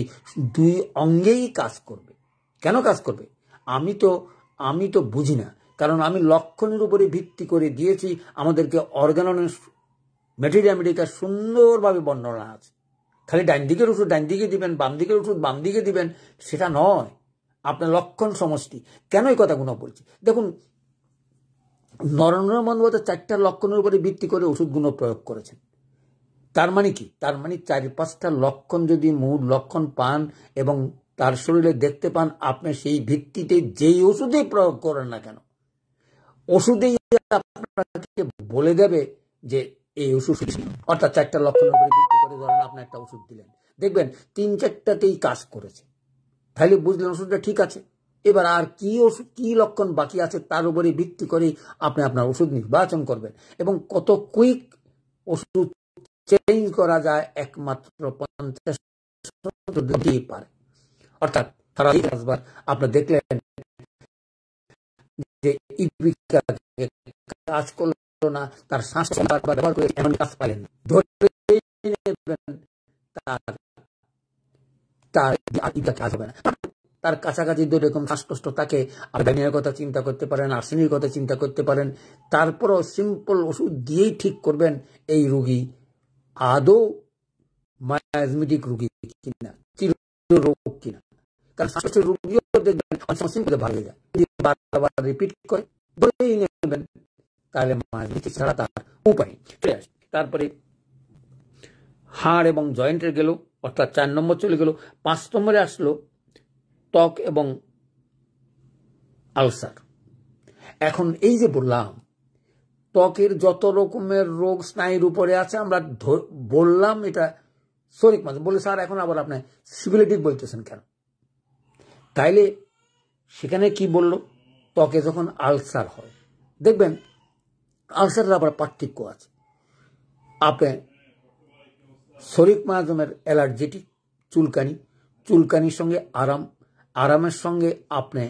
2 অঙ্গেই কাজ করবে। কেন কাজ করবে আমি তো বুঝি না, কারণ আমি লক্ষণের উপরে ভিত্তি করে দিয়েছি। আমাদেরকে অর্গাননের ম্যাটেরিয়া মেডিকা সুন্দরভাবে বর্ণনা আছে। খালি ডান দিকের ওষুধ ডান দিকে দিবেন, বাম দিকের ওষুধ বাম দিকে দিবেন, সেটা নয়। আপনার লক্ষণ সমষ্টি। কেন এই কথাগুলো বলছি? দেখুন নরেন্দ্র বন্দ্যোপাধ্যায় 4টা লক্ষণের উপরে ভিত্তি করে ওষুধগুলো প্রয়োগ করেছেন। তার মানে কি? তার মানে 4-5টা লক্ষণ যদি মূল লক্ষণ পান এবং তার শরীরে দেখতে পান, আপনি সেই ভিত্তিতে যেই ওষুধেই প্রয়োগ করেন না কেন, ওষুধেই আপনাকে বলে দেবে যে এই ওষুধ। অর্থাৎ 4টা লক্ষণের উপরে ভিত্তি করে ধরেন আপনি একটা ওষুধ দিলেন, দেখবেন 3-4টাতেই কাজ করেছে, তাহলে বুঝলেন ওষুধটা ঠিক আছে। এবার আর কি ওষুধ কি লক্ষণ বাকি আছে তার উপরে ভিত্তি করে আপনি আপনার ওষুধ নির্বাচন করবেন। এবং কত কুইক ওষুধ চেঞ্জ করা যায় একমাত্র 50 দিতেই পারে। অর্থাৎ আপনি দেখলেন যে কাজ করলো না, তার শ্বাস ব্যবহার করে এমন কাজ পাইলেন তার কাজ হবে না। তার কাছাকাছি 2 রকম শ্বাসকষ্ট থাকে, ডায়রিয়ার কথা চিন্তা করতে পারেন, আর্সেনিকের কথা চিন্তা করতে পারেন, তারপরও সিম্পল ওষুধ দিয়েই ঠিক করবেন এই রোগী আদৌ মায়াজমেটিক রোগী কিনা, চিররোগ কিনা। কারণ শ্বাসকষ্টের রোগীও দেখবেন সিম্পলে ভালো হয়ে যায়। যদি বারবার রিপিট করে ধরেই নেবেন তাহলে মায়াজমেটিক ছাড়া তার উপায় চলে আসে। তারপরে হাড় এবং জয়েন্টের গেল, অর্থাৎ 4 নম্বর চলে গেল। 5 নম্বরে আসলো ত্বক এবং আলসার। এখন এই যে বললাম ত্বকের যত রকমের রোগ স্নায়ুর উপরে আছে, আমরা বললাম এটা সরিক মাঝম। বলে স্যার এখন আবার আপনি সিফিলিটিক বলতেছেন কেন? তাইলে সেখানে কি বলল, ত্বকে যখন আলসার হয়, দেখবেন আলসারের আবার পার্থক্য আছে। আপনি সরিক মাঝমের অ্যালার্জেটিক চুলকানির সঙ্গে আরামের সঙ্গে আপনি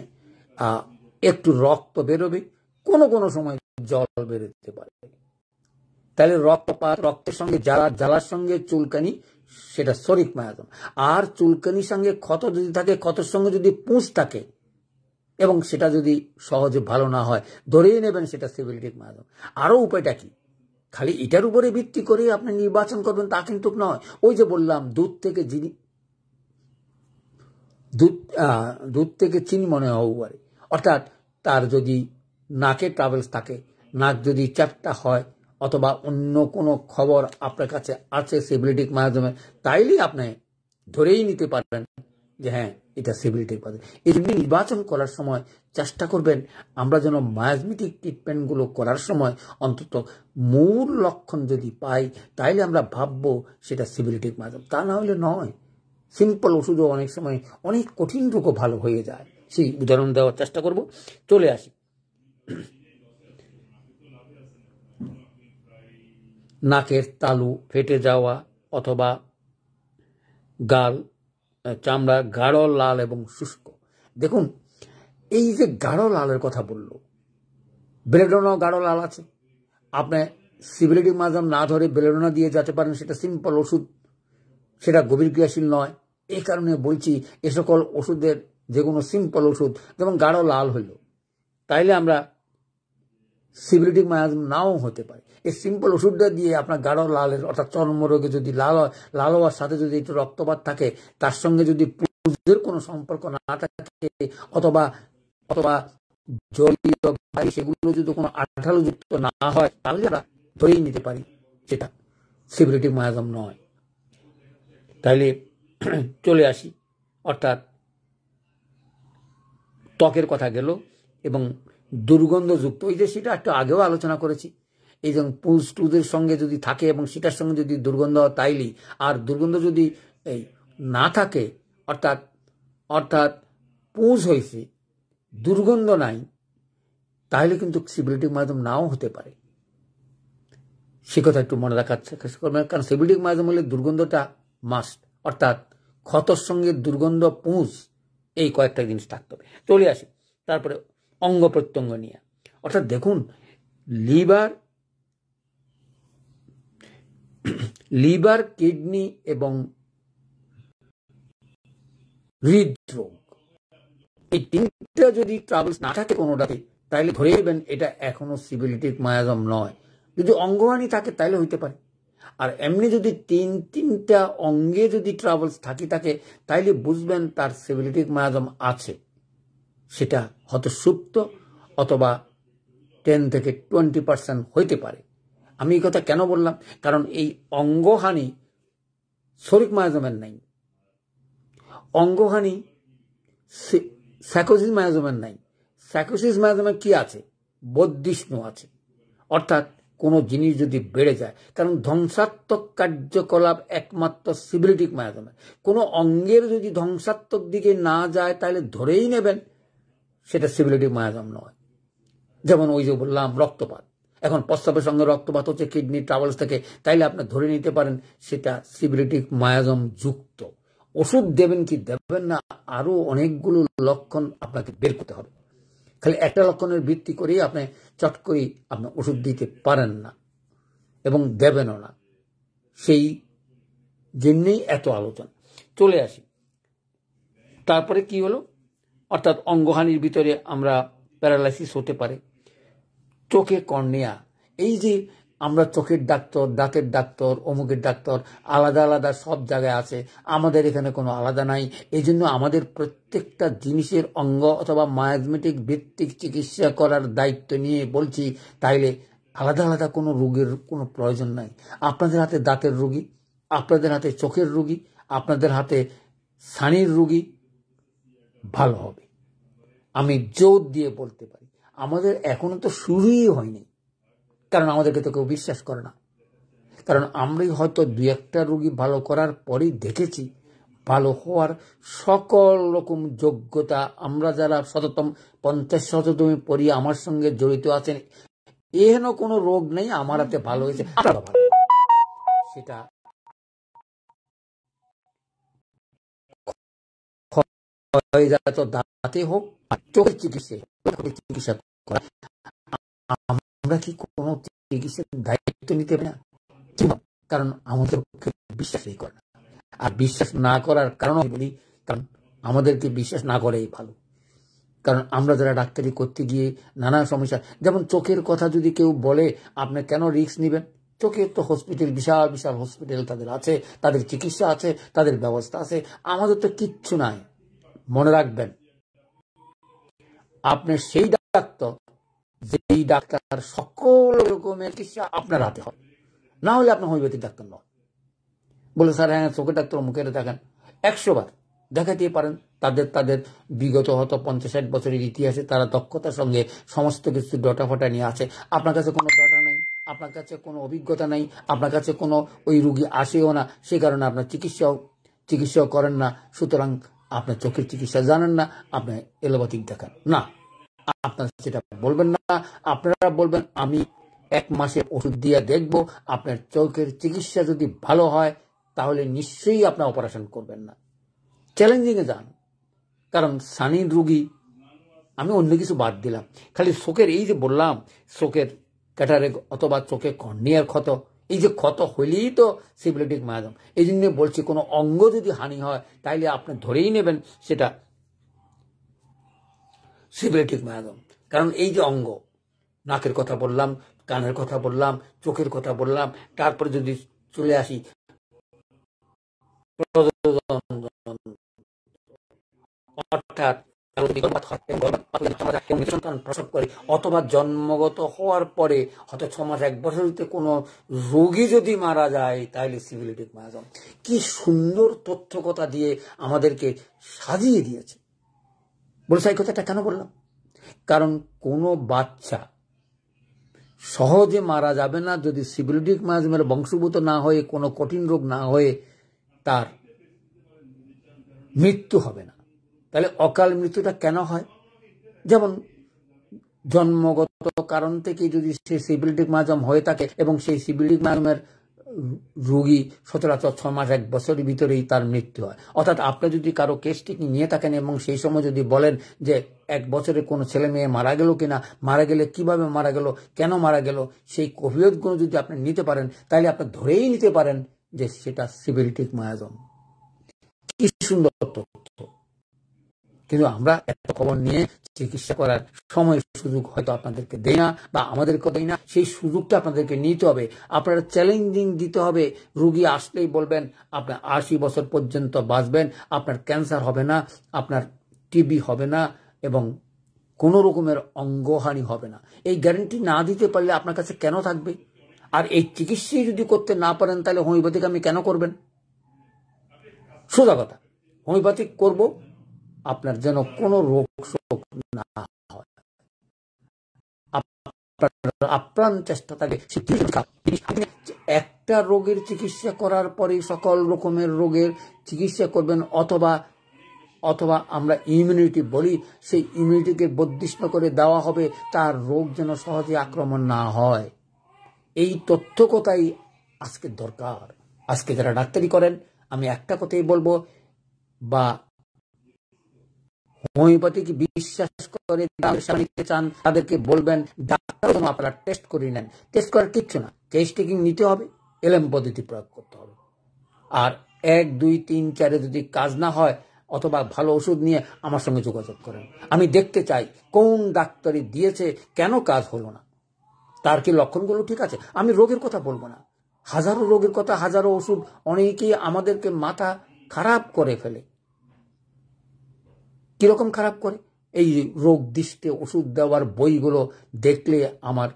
একটু রক্ত বেরোবে, কোনো সময় জল বেরোতে পারে। তাহলে রক্তের সঙ্গে জ্বালার সঙ্গে চুলকানি, সেটা সরিক মায়াজম। আর চুলকানির সঙ্গে ক্ষত যদি থাকে, ক্ষতর সঙ্গে যদি পুঁজ থাকে এবং সেটা যদি সহজে ভালো না হয়, ধরেই নেবেন সেটা সিফিলিটিক মায়াজম। আরো উপায়টা কি? খালি এটার উপরে ভিত্তি করে আপনি নির্বাচন করবেন তা কিন্তু নয়। ওই যে বললাম দুধ থেকে চিনি মনে হওয়া পারে। অর্থাৎ তার যদি নাকে ট্রাভেলস থাকে, নাক যদি চ্যাপ্টা হয়, অথবা অন্য কোনো খবর আপনার কাছে আছে সিফিলিটিক মায়াজমের, তাইলে আপনি ধরেই নিতে পারবেন যে হ্যাঁ এটা সিফিলিটিক মায়াজম। এই জন্য নির্বাচন করার সময় চেষ্টা করবেন আমরা যেন মায়াজমেটিক ট্রিটমেন্টগুলো করার সময় অন্তত মূল লক্ষণ যদি পাই, তাইলে আমরা ভাববো সেটা সিফিলিটিক মায়াজম। তা না হলে নয়। সিম্পল ওষুধও অনেক সময় অনেক কঠিন রোগও ভালো হয়ে যায়। সেই উদাহরণ দেওয়ার চেষ্টা করব। চলে আসি নাকের তালু ফেটে যাওয়া অথবা চামড়া গাঢ় লাল এবং শুষ্ক। দেখুন এই যে গাঢ় লালের কথা বলল, বেলেডোনাও গাঢ় লাল আছে। আপনি সিফিলিটিক মায়াজম না ধরে বেলেডোনা দিয়ে যেতে পারেন, সেটা সিম্পল ওষুধ, সেটা গভীর ক্রিয়াশীল নয়। এই কারণে বলছি এ সকল ওষুধের যে কোনো সিম্পল ওষুধ যেমন গাঢ় লাল হইল, তাইলে আমরা সিফিলিটিক মায়াজম নাও হতে পারে। এই সিম্পল ওষুধটা দিয়ে আপনার গাঢ় লালের অর্থাৎ চর্মরোগে যদি লাল হওয়ার সাথে যদি একটু রক্তপাত থাকে, তার সঙ্গে যদি পুঁজের কোনো সম্পর্ক না থাকে, অথবা জলীয় সেগুলো যদি কোনো আঠালোযুক্ত না হয়, তাহলে আমরা ধরেই নিতে পারি সেটা সিফিলিটিক মায়াজম নয়। তাইলে চলে আসি, অর্থাৎ ত্বকের কথা গেল এবং দুর্গন্ধযুক্ত, ওই যে সেটা একটু আগেও আলোচনা করেছি। এই যেমন পুঁজ টুজের সঙ্গে যদি থাকে এবং সেটার সঙ্গে যদি দুর্গন্ধ হয় তাইলেই, আর দুর্গন্ধ যদি এই না থাকে, অর্থাৎ পুঁজ হয়েছে দুর্গন্ধ নাই, তাহলে কিন্তু সিফিলিটিক মায়াজম নাও হতে পারে। সে কথা একটু মনে রাখার চেষ্টা করবেন, কারণ সিফিলিটিক মায়াজম হলে দুর্গন্ধটা মাস্ট, অর্থাৎ ক্ষতর সঙ্গে দুর্গন্ধ, পুঁজ, এই কয়েকটা জিনিস থাকতে হবে। চলে আসি তারপরে অঙ্গ প্রত্যঙ্গ নিয়ে। অর্থাৎ দেখুন লিভার, কিডনি এবং হৃদরোগ, এই তিনটা যদি ট্রাভেলস না থাকে কোনোটাতে, তাহলে ধরে নেবেন এটা এখনো সিফিলিটিক মায়াজম নয়। যদি অঙ্গহানি থাকে তাহলে হইতে পারে। আর এমনি যদি তিনটা অঙ্গে যদি ট্রাভেলস থাকে তাইলে বুঝবেন তার সিফিলিটিক মায়াজম আছে। সেটা হয়তো সুপ্ত অথবা 10 থেকে 20% হইতে পারে। আমি এই কথা কেন বললাম? কারণ এই অঙ্গহানি সরিক মায়াজমের নাই, অঙ্গহানি সাইকোসিস মায়াজমের নাই। সাইকোসিস মায়াজমের কি আছে? বদ্ধিষ্ণু আছে। অর্থাৎ কোনো জিনিস যদি বেড়ে যায়, কারণ ধ্বংসাত্মক কার্যকলাপ একমাত্র সিফিলিটিক মায়াজমে। কোনো অঙ্গের যদি ধ্বংসাত্মক দিকে না যায়, তাহলে ধরেই নেবেন সেটা সিফিলিটিক মায়াজম নয়। যেমন ওই যে বললাম রক্তপাত, এখন প্রস্রাবের সঙ্গে রক্তপাত হচ্ছে কিডনি ট্রাভেলস থেকে, তাইলে আপনি ধরে নিতে পারেন সেটা সিফিলিটিক মায়াজম যুক্ত। ওষুধ দেবেন কি দেবেন না, আরো অনেকগুলো লক্ষণ আপনাকে বের করতে হবে। খালি একটা লক্ষণের ভিত্তি করেই আপনি চট করে আপনি ওষুধ দিতে পারেন না এবং দেবেনও না। সেই জন্যেই এত আলোচনা। চলে আসি তারপরে কি হলো, অর্থাৎ অঙ্গহানির ভিতরে আমরা প্যারালাইসিস হতে পারে। চোখে কর্নিয়া, এই যে আমরা চোখের ডাক্তার, দাঁতের ডাক্তার, অমুকের ডাক্তার আলাদা আলাদা সব জায়গায় আছে, আমাদের এখানে কোনো আলাদা নাই। এই জন্য আমাদের প্রত্যেকটা জিনিসের অঙ্গ অথবা মায়াজমেটিক ভিত্তিক চিকিৎসা করার দায়িত্ব নিয়ে বলছি। তাইলে আলাদা আলাদা কোনো রোগের কোনো প্রয়োজন নাই। আপনাদের হাতে দাঁতের রোগী, আপনাদের হাতে চোখের রোগী, আপনাদের হাতে ছানির রোগী ভালো হবে। আমি জোর দিয়ে বলতে পারি, আমাদের এখনো তো শুরুই হয়নি, কারণ আমাদেরকে তো কেউ বিশ্বাস করে না। কারণ আমরাই হয়তো দু একটা রোগী ভালো করার পরেই দেখেছি ভালো হওয়ার সকল রকম যোগ্যতা, আমরা যারা 50-শততম পড়ি আমার সঙ্গে জড়িত আছেন, এহেন কোনো রোগ নেই আমার হাতে ভালো হয়েছে সেটা হয়ে যায় তো দাঁতে হোক আর চোখের চিকিৎসা করা। আমরা কি কোনো চিকিৎসার দায়িত্ব নিতে পারি না? কারণ আমাদের বিশ্বাসই করে না। আর বিশ্বাস না করার কারণ বলি, কারণ আমাদেরকে বিশ্বাস না করেই ভালো। কারণ আমরা যারা ডাক্তারি করতে গিয়ে নানা সমস্যা, যেমন চোখের কথা যদি কেউ বলে আপনি কেন রিস্ক নেবেন, চোখের তো হসপিটাল, বিশাল বিশাল হসপিটাল তাদের আছে, তাদের চিকিৎসা আছে, তাদের ব্যবস্থা আছে, আমাদের তো কিচ্ছু নাই। মনে রাখবেন, আপনি সেই ডাক্তার যেই ডাক্তার সকল রকমের চিকিৎসা আপনার হাতে হয়, না হলে আপনি হোমিওপ্যাথিক ডাক্তার নয়। বলে স্যার হ্যাঁ চোখের ডাক্তার মুখের দেখেন, 100 বার দেখাতেই পারেন। তাদের বিগত হয়তো 50-60 বছরের ইতিহাসে তারা দক্ষতার সঙ্গে সমস্ত কিছু ডটা ফটা নিয়ে আছে। আপনার কাছে কোনো ডটা নেই, আপনার কাছে কোনো অভিজ্ঞতা নেই, আপনার কাছে কোনো ওই রুগী আসেও না, সে কারণে আপনার চিকিৎসাও করেন না। সুতরাং আপনার চোখের চিকিৎসা জানেন না, আপনি এলোপ্যাথিক দেখান না। আপনারা সেটা বলবেন না, আপনারা বলবেন আমি 1 মাসে ওষুধ দিয়ে দেখবো, আপনার চোখের চিকিৎসা যদি ভালো হয় তাহলে নিশ্চয়ই আপনার অপারেশন করবেন না। চ্যালেঞ্জিংয়ে যান। কারণ ছানির রুগী, আমি অন্য কিছু বাদ দিলাম, খালি চোখের এই যে বললাম চোখের ক্যাটারেক্ট অথবা চোখে কর্নিয়ার ক্ষত, এই যে ক্ষত হইলেই তো সিফিলিটিক মায়াজম। এই জন্য বলছি কোনো অঙ্গ যদি হানি হয় তাইলে আপনি ধরেই নেবেন সেটা সিফিলিটিক মায়াজম। কারণ এই যে অঙ্গ, নাকের কথা বললাম, কানের কথা বললাম, চোখের কথা বললাম, তারপরে যদি চলে আসি অর্থাৎ প্রসব করে অথবা জন্মগত হওয়ার পরে হয়তো 6 মাস 1 বছরতে কোনো রোগী যদি মারা যায় তাহলে সিফিলিটিক মায়াজম। কি সুন্দর তথ্য কথা দিয়ে আমাদেরকে সাজিয়ে দিয়েছে। বলছে এই কথাটা কেন বললাম? কারণ কোনো বাচ্চা সহজে মারা যাবে না যদি সিফিলিটিক মায়াজমের বংশভূত না হয়ে, কোনো কঠিন রোগ না হয়ে তার মৃত্যু হবে না। তাহলে অকাল মৃত্যুটা কেন হয়? যেমন জন্মগত কারণ থেকে যদি সে সিফিলিটিক মায়াজম হয়ে থাকে এবং সেই সিফিলিটিক মায়াজমের রোগী সচরাচর 6 মাস 1 বছরের ভিতরেই তার মৃত্যু হয়। অর্থাৎ আপনি যদি কারো কেস টেকিং নিয়ে থাকেন এবং সেই সময় যদি বলেন যে 1 বছরে কোনো ছেলে মেয়ে মারা গেল কিনা, মারা গেলে কিভাবে মারা গেল, কেন মারা গেল, সেই কফিয়তগুলো যদি আপনি নিতে পারেন তাহলে আপনি ধরেই নিতে পারেন যে সেটা সিফিলিটিক মায়াজম। কি সুন্দর তথ্য। কিন্তু আমরা এত খবর নিয়ে চিকিৎসা করার সময় সুযোগ হয়তো আপনাদেরকে দেয় না বা আমাদেরকে দেয় না। সেই সুযোগটা আপনাদেরকে নিতে হবে। আপনারা চ্যালেঞ্জিং দিতে হবে। রুগী আসলেই বলবেন আপনার 80 বছর পর্যন্ত বাঁচবেন, আপনার ক্যান্সার হবে না, আপনার টিবি হবে না এবং কোনো রকমের অঙ্গহানি হবে না। এই গ্যারান্টি না দিতে পারলে আপনার কাছে কেন থাকবে? আর এই চিকিৎসাই যদি করতে না পারেন তাহলে হোমিওপ্যাথিক আমি কেন করবেন? সোজা কথা, হোমিওপ্যাথিক করব আপনার যেন কোনো রোগ শোক না হয়। আপ্রাণ চেষ্টা থাকে একটা রোগের চিকিৎসা করার পরে সকল রকমের রোগের চিকিৎসা করবেন, অথবা আমরা ইমিউনিটি বলি, সেই ইমিউনিটিকে বর্ধিষ্ণু করে দেওয়া হবে, তার রোগ যেন সহজে আক্রমণ না হয়। এই তথ্য কথাই আজকে দরকার। আজকে যারা ডাক্তারি করেন আমি একটা কথাই বলবো, বা হোমিওপ্যাথিক বিশ্বাস করে নিতে চান তাদেরকে বলবেন ডাক্তার যেন আপনারা টেস্ট করে নেন। টেস্ট করার কিচ্ছু না, টেস্ট টেকিং নিতে হবে, এলএম পদ্ধতি প্রয়োগ করতে হবে। আর 1, 2, 3, 4 যদি কাজ না হয় অথবা ভালো ওষুধ নিয়ে আমার সঙ্গে যোগাযোগ করেন। আমি দেখতে চাই কোন ডাক্তারি দিয়েছে, কেন কাজ হলো না, তার কি লক্ষণগুলো ঠিক আছে। আমি রোগের কথা বলবো না, হাজারো রোগের কথা, হাজারো ওষুধ, অনেকেই আমাদেরকে মাথা খারাপ করে ফেলে। কিরকম খারাপ করে? এই রোগ দৃষ্টে ওষুধ দেওয়ার বইগুলো দেখলে আমার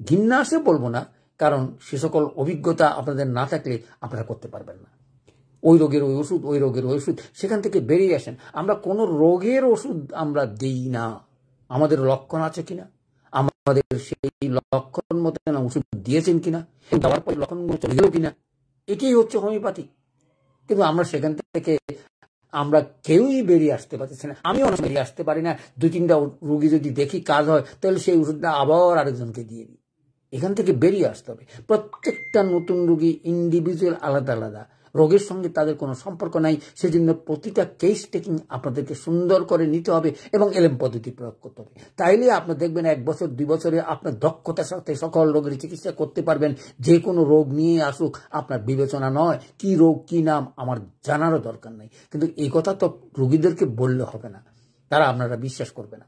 ঘৃণা আসে বলবো না, কারণ সে সকল অভিজ্ঞতা আপনাদের না থাকলে আপনারা করতে পারবেন না। ওই রোগের ওই ওষুধ, ওই রোগের ওই ওষুধ, সেখান থেকে বেরিয়ে আসেন। আমরা কোনো রোগের ওষুধ আমরা দিই না, আমাদের লক্ষণ আছে কিনা, আমাদের সেই লক্ষণ মতো ওষুধ দিয়েছেন কিনা, দেওয়ার পর লক্ষণগুলো চলে গেল কিনা, এটাই হচ্ছে হোমিওপ্যাথি। কিন্তু আমরা সেখান থেকে আমরা কেউই বেরিয়ে আসতে পারতেছি না। আমিও অনেক বেরিয়ে আসতে পারি না। 2-3টা রোগী যদি দেখি কাজ হয়, তাহলে সেই ওষুধটা আবার আরেকজনকে দিয়ে দিই। এখান থেকে বেরিয়ে আসতে হবে। প্রত্যেকটা নতুন রোগী ইন্ডিভিজুয়াল, আলাদা আলাদা, রোগের সঙ্গে তাদের কোনো সম্পর্ক নাই। সেজন্য প্রতিটা কেস টেকিং আপনাদেরকে সুন্দর করে নিতে হবে এবং এলএম পদ্ধতি প্রয়োগ করতে হবে। তাইলে আপনি দেখবেন 1 বছর 2 বছরে আপনার দক্ষতার সাথে সকল রোগের চিকিৎসা করতে পারবেন। যে কোনো রোগ নিয়ে আসুক, আপনার বিবেচনা নয় কি রোগ কি নাম আমার জানারও দরকার নাই। কিন্তু এই কথা তো রোগীদেরকে বললে হবে না, তারা আপনারা বিশ্বাস করবে না।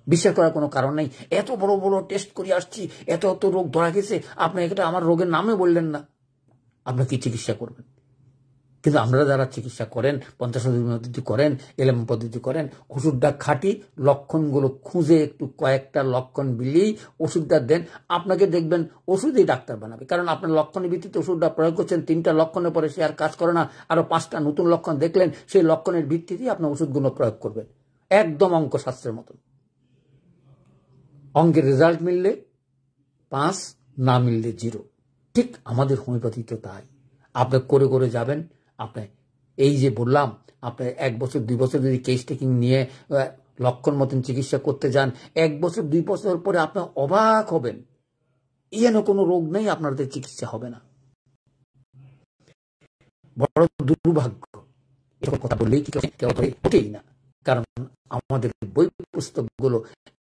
বিশ্বাস করার কোনো কারণ নেই। এত বড় বড় টেস্ট করে আসছি, এত এত রোগ ধরা গেছে, আপনি এটা আমার রোগের নামে বললেন না, আপনি কি চিকিৎসা করবেন? কিন্তু আপনারা যারা চিকিৎসা করেন, 50 পদ্ধতি করেন, এলএম পদ্ধতি করেন, ওষুধটা খাঁটি, লক্ষণগুলো খুঁজে একটু কয়েকটা লক্ষণ বিলেই ওষুধটা দেন। আপনাকে দেখবেন ওষুধই ডাক্তার বানাবে, কারণ আপনার লক্ষণের ভিত্তিতে ওষুধটা প্রয়োগ করছেন। 3টা লক্ষণের পরে সে আর কাজ করে না, আরো 5টা নতুন লক্ষণ দেখলেন, সেই লক্ষণের ভিত্তিতেই আপনার ওষুধগুলো প্রয়োগ করবেন। একদম অঙ্কশাস্ত্রের মতন। অঙ্কের রেজাল্ট মিললে 5, না মিললে 0। ঠিক আমাদের হোমিওপ্যাথিতে তাই। আপনি করে করে যাবেন। আপনি এই যে বললাম, আপনি 1 বছর 2 বছর যদি কেস টেকিং নিয়ে লক্ষণ মতন চিকিৎসা করতে যান, 1 বছর 2 বছর পরে আপনি অবাক হবেন, যেন কোনো রোগ নেই, আপনাদের চিকিৎসা হবে না। বড় দুর্ভাগ্য। এরকম কথা বললেই কি কেউ ওঠেই না, কারণ আমাদের বই পুস্তকগুলো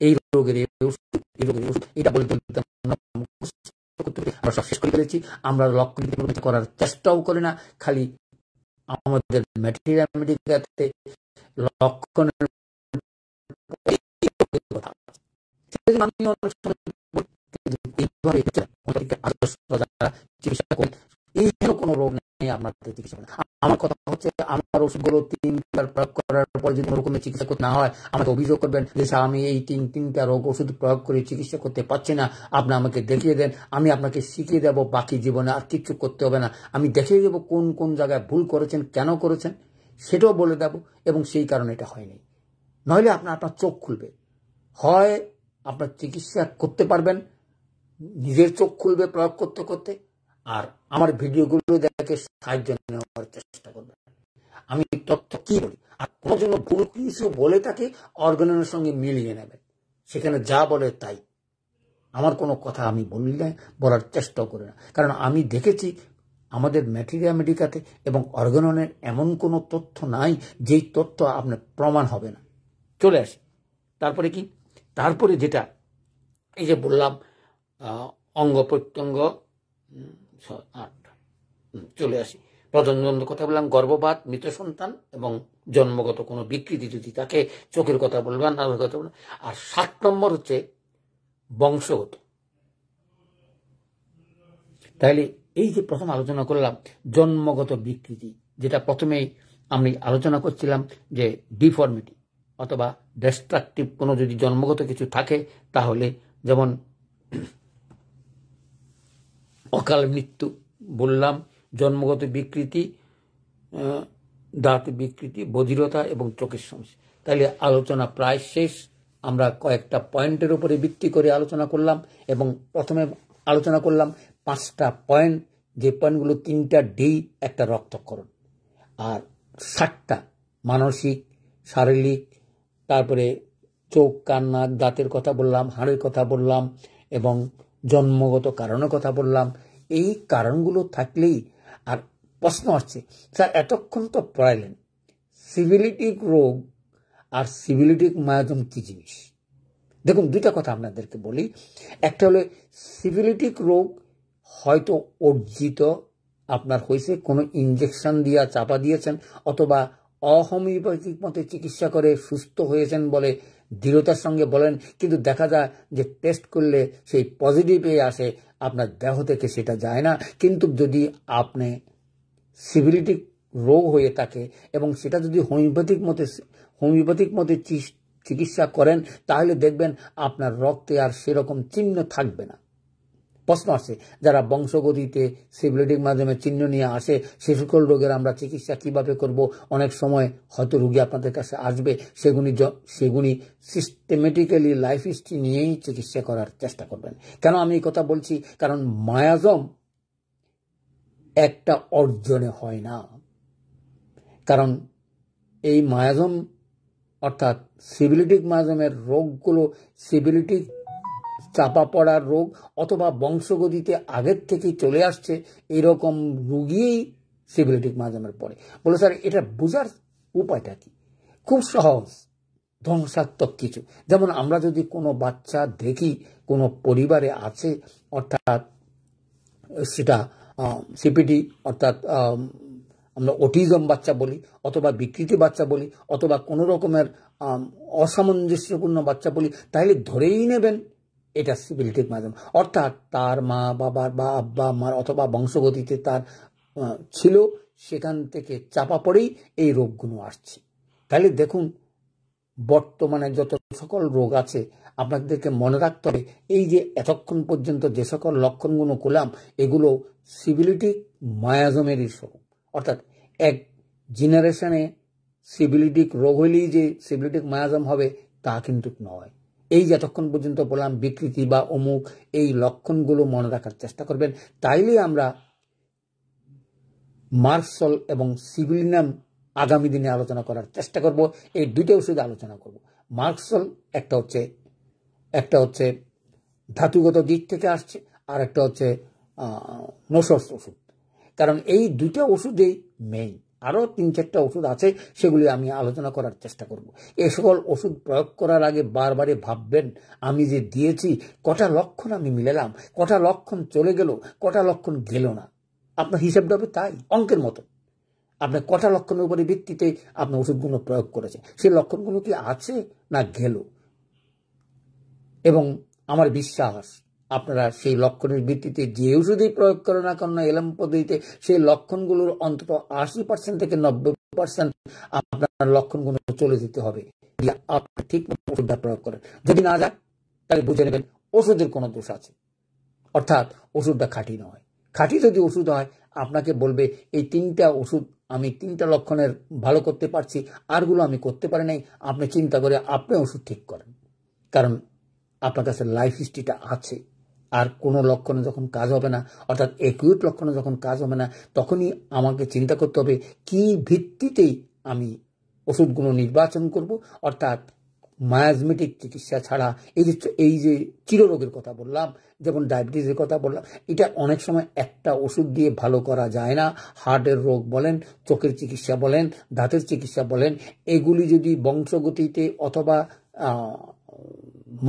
এই রোগের এটা বলতে আমরা সব শেষ করে ফেলেছি। আমরা লক্ষণ করার চেষ্টাও করি না, খালি আমাদের ম্যাটেরিয়ালিটিতে লক্ষণের চিকিৎসা করি, এই কোনো রোগ নেই আপনাদের চিকিৎসা। আমার কথা হচ্ছে, আমার ওষুধগুলো 3বার প্রয়োগ করার পর যদি কোনো রকমের চিকিৎসা করতে না হয়, আমাকে অভিযোগ করবেন যে আমি এই 3টা রোগ ওষুধ প্রয়োগ করে চিকিৎসা করতে পারছি না, আপনি আমাকে দেখিয়ে দেন, আমি আপনাকে শিখিয়ে দেবো। বাকি জীবনে আর কিচ্ছু করতে হবে না, আমি দেখিয়ে দেবো কোন কোন জায়গায় ভুল করেছেন, কেন করেছেন, সেটাও বলে দেবো। এবং সেই কারণে এটা হয়নি। নইলে আপনার চোখ খুলবে, হয় আপনার চিকিৎসা করতে পারবেন, নিজের চোখ খুলবে প্রয়োগ করতে করতে, আর আমার ভিডিওগুলো দেখে সাহায্য নেওয়ার চেষ্টা করবেন। আমি তথ্য কি বলি, আর কোনো জন্য ভুল কিছু বলে তাকে অর্গানের সঙ্গে মিলিয়ে নেবেন, সেখানে যা বলে তাই। আমার কোনো কথা আমি বললে বলার চেষ্টাও করি না, কারণ আমি দেখেছি আমাদের ম্যাটেরিয়া মেডিকাতে এবং অর্গাননের এমন কোনো তথ্য নাই যেই তথ্য আপনার প্রমাণ হবে না। চলে আসি তারপরে কি, তারপরে যেটা এই যে বললাম অঙ্গ প্রত্যঙ্গ 8, চলে আসি প্রজনন কথা বললাম, গর্ভপাত, মৃত সন্তান এবং জন্মগত কোনো বিকৃতি যদি তাকে, চোখের কথা বলবেন, নাভের কথা বলবেন। আর 7 নম্বর হচ্ছে বংশগত। তাইলে এই যে প্রথম আলোচনা করলাম জন্মগত বিকৃতি, যেটা প্রথমেই আমি আলোচনা করছিলাম যে ডিফর্মিটি অথবা ডিস্ট্রাকটিভ কোনো যদি জন্মগত কিছু থাকে, তাহলে যেমন অকাল মৃত্যু বললাম, জন্মগত বিকৃতি, দাঁত বিকৃতি, বধিরতা এবং চোখের সমস্যা। তাহলে আলোচনা প্রায় শেষ। আমরা কয়েকটা পয়েন্টের উপরে ভিত্তি করে আলোচনা করলাম এবং প্রথমে আলোচনা করলাম 5টা পয়েন্ট, যে পয়েন্টগুলো 3টা ডি, একটা রক্তক্ষরণ, আর 7টা মানসিক, শারীরিক, তারপরে চোখ, কান, নাক, দাঁতের কথা বললাম, হাড়ের কথা বললাম এবং জন্মগত কারণের কথা বললাম। এই কারণগুলো থাকলেই, আর প্রশ্ন আসছে স্যার এতক্ষণ তো পড়াইলেন সিভিলিটিক রোগ আর সিভিলিটিক মায়োজম কি জিনিস? দেখুন, 2টা কথা আপনাদেরকে বলি। একটা হলো সিভিলিটিক রোগ হয়তো অর্জিত আপনার হয়েছে, কোনো ইনজেকশন দিয়া চাপা দিয়েছেন, অথবা অহোমিওপ্যাথিক মতে চিকিৎসা করে সুস্থ হয়েছেন বলে দৃঢ়তার সঙ্গে বলেন, কিন্তু দেখা যায় যে টেস্ট করলে সেই পজিটিভে আসে, আপনার দেহ থেকে সেটা যায় না। কিন্তু যদি আপনি সিভিলিটিক রোগ হয়ে থাকে এবং সেটা যদি হোমিওপ্যাথিক মতে চিকিৎসা করেন, তাহলে দেখবেন আপনার রক্তে আর সেরকম চিহ্ন থাকবে না। প্রশ্ন আসছে, যারা বংশগতিতে সিফিলিটিক মাধ্যমে চিহ্ন নিয়ে আসে সে সকল রোগের আমরা চিকিৎসা কিভাবে করব। অনেক সময় হয়তো রোগী আপনাদের কাছে আসবে, সেগুলি সিস্টেমেটিক্যালি লাইফ হিস্ট্রি নিয়েই চিকিৎসা করার চেষ্টা করবেন। কেন আমি এই কথা বলছি? কারণ মায়াজম একটা অর্জনে হয় না। কারণ এই মায়াজম অর্থাৎ সিফিলিটিক মায়াজমের রোগগুলো সিফিলিটিক চাপা পড়ার রোগ অথবা বংশগতিতে আগের থেকেই চলে আসছে, এরকম রোগীই সিফিলিটিক মায়াজমের পরে। বলে স্যার এটা বোঝার উপায়টা কি? খুব সহজ, ধ্বংসাত্মক কিছু। যেমন আমরা যদি কোনো বাচ্চা দেখি কোনো পরিবারে আছে, অর্থাৎ সেটা সিপিটি অর্থাৎ আমরা অটিজম বাচ্চা বলি, অথবা বিকৃতি বাচ্চা বলি, অথবা কোনো রকমের অসামঞ্জস্যপূর্ণ বাচ্চা বলি, তাহলে ধরেই নেবেন এটা সিফিলিটিক মায়াজম। অর্থাৎ তার মা বাবার বা আব্বা মার অথবা বংশগতিতে তার ছিল, সেখান থেকে চাপা পড়েই এই রোগগুলো আসছে। তাহলে দেখুন, বর্তমানে যত সকল রোগ আছে আপনাদেরকে মনে রাখতে হবে, এই যে এতক্ষণ পর্যন্ত যে সকল লক্ষণগুলো করলাম এগুলো সিফিলিটিক মায়াজমেরই স্বরূপ। অর্থাৎ এক জেনারেশনে সিফিলিটিক রোগ হইলেই যে সিফিলিটিক মায়াজম হবে তা কিন্তু নয়। এই যে এতক্ষণ পর্যন্ত বললাম বিকৃতি বা অমুক, এই লক্ষণগুলো মনে রাখার চেষ্টা করবেন। তাইলে আমরা মার্কসল এবং সিভিলিনাম আগামী দিনে আলোচনা করার চেষ্টা করব। এই দুইটা ওষুধে আলোচনা করব। মার্কসল একটা হচ্ছে ধাতুগত দিক থেকে আসছে, আর একটা হচ্ছে নশস্ত ওষুধ। কারণ এই দুইটা ওষুধেই মেইন, আরও 3-4টা ওষুধ আছে, সেগুলি আমি আলোচনা করার চেষ্টা করব। এই সকল ওষুধ প্রয়োগ করার আগে বারবারে ভাববেন আমি যে দিয়েছি কটা লক্ষণ আমি মিলালাম, কটা লক্ষণ চলে গেল, কটা লক্ষণ গেল না। আপনার হিসাবটা হবে তাই, অঙ্কের মতো। আপনার কটা লক্ষণের উপরে ভিত্তিতে আপনার ওষুধগুলো প্রয়োগ করেছে, সেই লক্ষণগুলো কি আছে না গেল। এবং আমার বিশ্বাস আপনারা সেই লক্ষণের ভিত্তিতে যে ওষুধই প্রয়োগ করে না কেন এলএম পদ্ধতিতে, সেই লক্ষণগুলোর অন্তত 80% থেকে 90% আপনার লক্ষণগুলো চলে যেতে হবে। আপনি ঠিক ওষুধটা প্রয়োগ করেন। যদি না যায় তাহলে বুঝে নেবেন ওষুধের কোনো দোষ আছে, অর্থাৎ ওষুধটা খাঁটি নয়। খাঁটি যদি ওষুধ হয় আপনাকে বলবে এই 3টা ওষুধ আমি 3টা লক্ষণের ভালো করতে পারছি, আরগুলো আমি করতে পারি নাই। আপনি চিন্তা করে আপনি ওষুধ ঠিক করেন, কারণ আপনার কাছে লাইফ হিস্ট্রিটা আছে। আর কোনো লক্ষণে যখন কাজ হবে না, অর্থাৎ একিউট লক্ষণে যখন কাজ হবে না, তখনই আমাকে চিন্তা করতে হবে কি ভিত্তিতেই আমি ওষুধগুলো নির্বাচন করব। অর্থাৎ মায়াজমেটিক চিকিৎসা ছাড়া এই যে চিররোগের কথা বললাম, যেমন ডায়াবেটিসের কথা বললাম, এটা অনেক সময় একটা ওষুধ দিয়ে ভালো করা যায় না। হার্টের রোগ বলেন, চোখের চিকিৎসা বলেন, দাঁতের চিকিৎসা বলেন, এগুলি যদি বংশগতিতে অথবা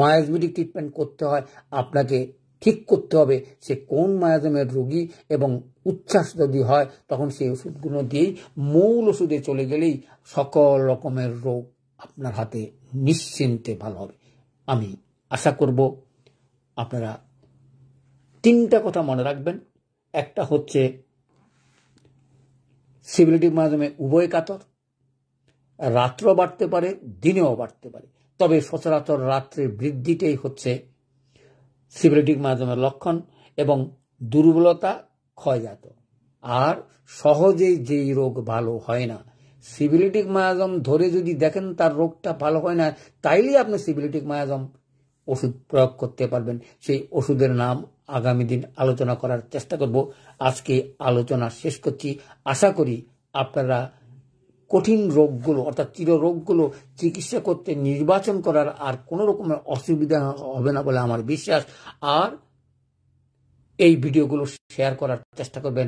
মায়াজমেটিক ট্রিটমেন্ট করতে হয়, আপনাকে ঠিক করতে হবে সে কোন মায়াজমের রোগী, এবং উচ্ছ্বাস যদি হয় তখন সেই ওষুধগুলো দিয়েই মূল ওষুধে চলে গেলেই সকল রকমের রোগ আপনার হাতে নিশ্চিন্তে ভালো হবে। আমি আশা করব আপনারা 3টা কথা মনে রাখবেন। একটা হচ্ছে সিফিলিটিক মায়াজমে উভয় কাতর, রাত্র বাড়তে পারে দিনেও বাড়তে পারে, তবে সচরাচর রাত্রে বৃদ্ধিটাই হচ্ছে সিফিলিটিক মায়াজমের লক্ষণ, এবং দুর্বলতা ক্ষয়জাত। আর সহজেই যেই রোগ ভালো হয় না, সিফিলিটিক মায়াজম ধরে যদি দেখেন তার রোগটা ভালো হয় না, তাইলেই আপনি সিফিলিটিক মায়াজম ওষুধ প্রয়োগ করতে পারবেন। সেই ওষুধের নাম আগামী দিন আলোচনা করার চেষ্টা করব। আজকে আলোচনা শেষ করছি। আশা করি আপনারা কঠিন রোগগুলো অর্থাৎ চিররোগগুলো চিকিৎসা করতে নির্বাচন করার আর কোনো রকমের অসুবিধা হবে না বলে আমার বিশ্বাস। আর এই ভিডিওগুলো শেয়ার করার চেষ্টা করবেন।